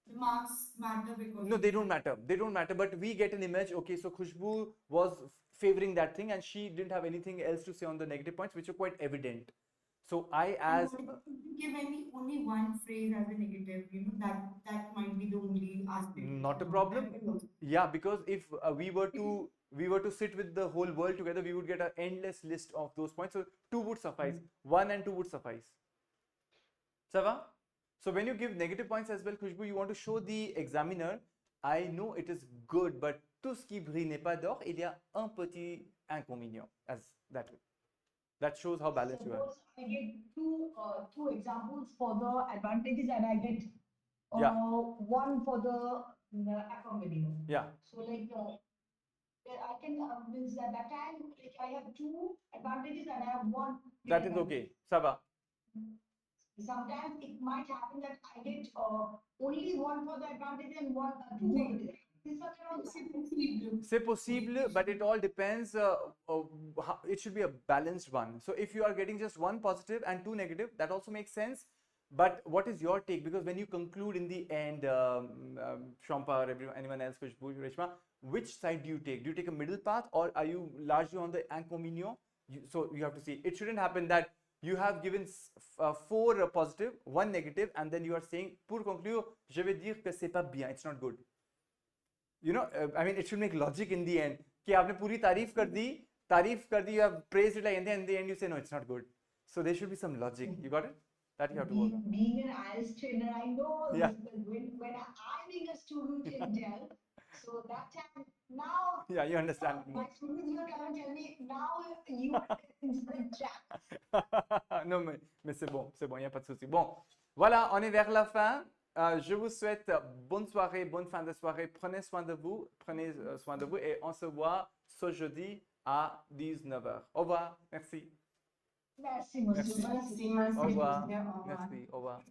The marks matter because No, they don't matter. They don't matter. But we get an image. Okay, so Khushbu was favoring that thing, and she didn't have anything else to say on the negative points, which are quite evident. So I, as if you give only one phrase as a negative, that might be the only aspect. not a problem. Yeah, because if we were to sit with the whole world together, we would get an endless list of those points. So 2 would suffice. 1 and 2 would suffice. Ça va? So when you give negative points as well, Khushbu, you want to show the examiner, I know it is good, but tout ce qui brille n'est pas d'or. Il y a un petit inconvénient, as that way. That shows how balanced you are. Suppose I get two examples for the advantages and I get Yeah. one for the affirmative. Yeah. So like I can means at that time like I have 2 advantages and I have 1. That is okay. Ça va. Sometimes it might happen that I get only 1 for the advantage and 2 for the. C'est possible, but it all depends. It should be a balanced one. So if you are getting just 1 positive and 2 negative, that also makes sense. But what is your take? Because when you conclude in the end, Shampa or anyone else, Khushbu, Reshma, which side do you take? Do you take a middle path, or are you largely on the inconvénient? So you have to see. It shouldn't happen that you have given 4 positive, 1 negative, and then you are saying, pour conclure, je vais dire que c'est pas bien. It's not good. You know, I mean, it should make logic in the end. कि आपने पूरी तारीफ कर दी, you have praised it, like, and then in the end you say, no, it's not good. So there should be some logic. You got it? That you have to work. Being an IELTS trainer, I know Yeah. when I'm being a student in Dell, so that time now. Yeah, you understand. My students will come and tell me now you are in the chat. Non, mais c'est bon, il n'y a pas de souci. Bon, voilà, on est vers la fin. Je vous souhaite bonne soirée, bonne fin de soirée. Prenez soin de vous, et on se voit ce jeudi à 19h. Au revoir, merci. Merci, monsieur. Au revoir. Merci, au revoir.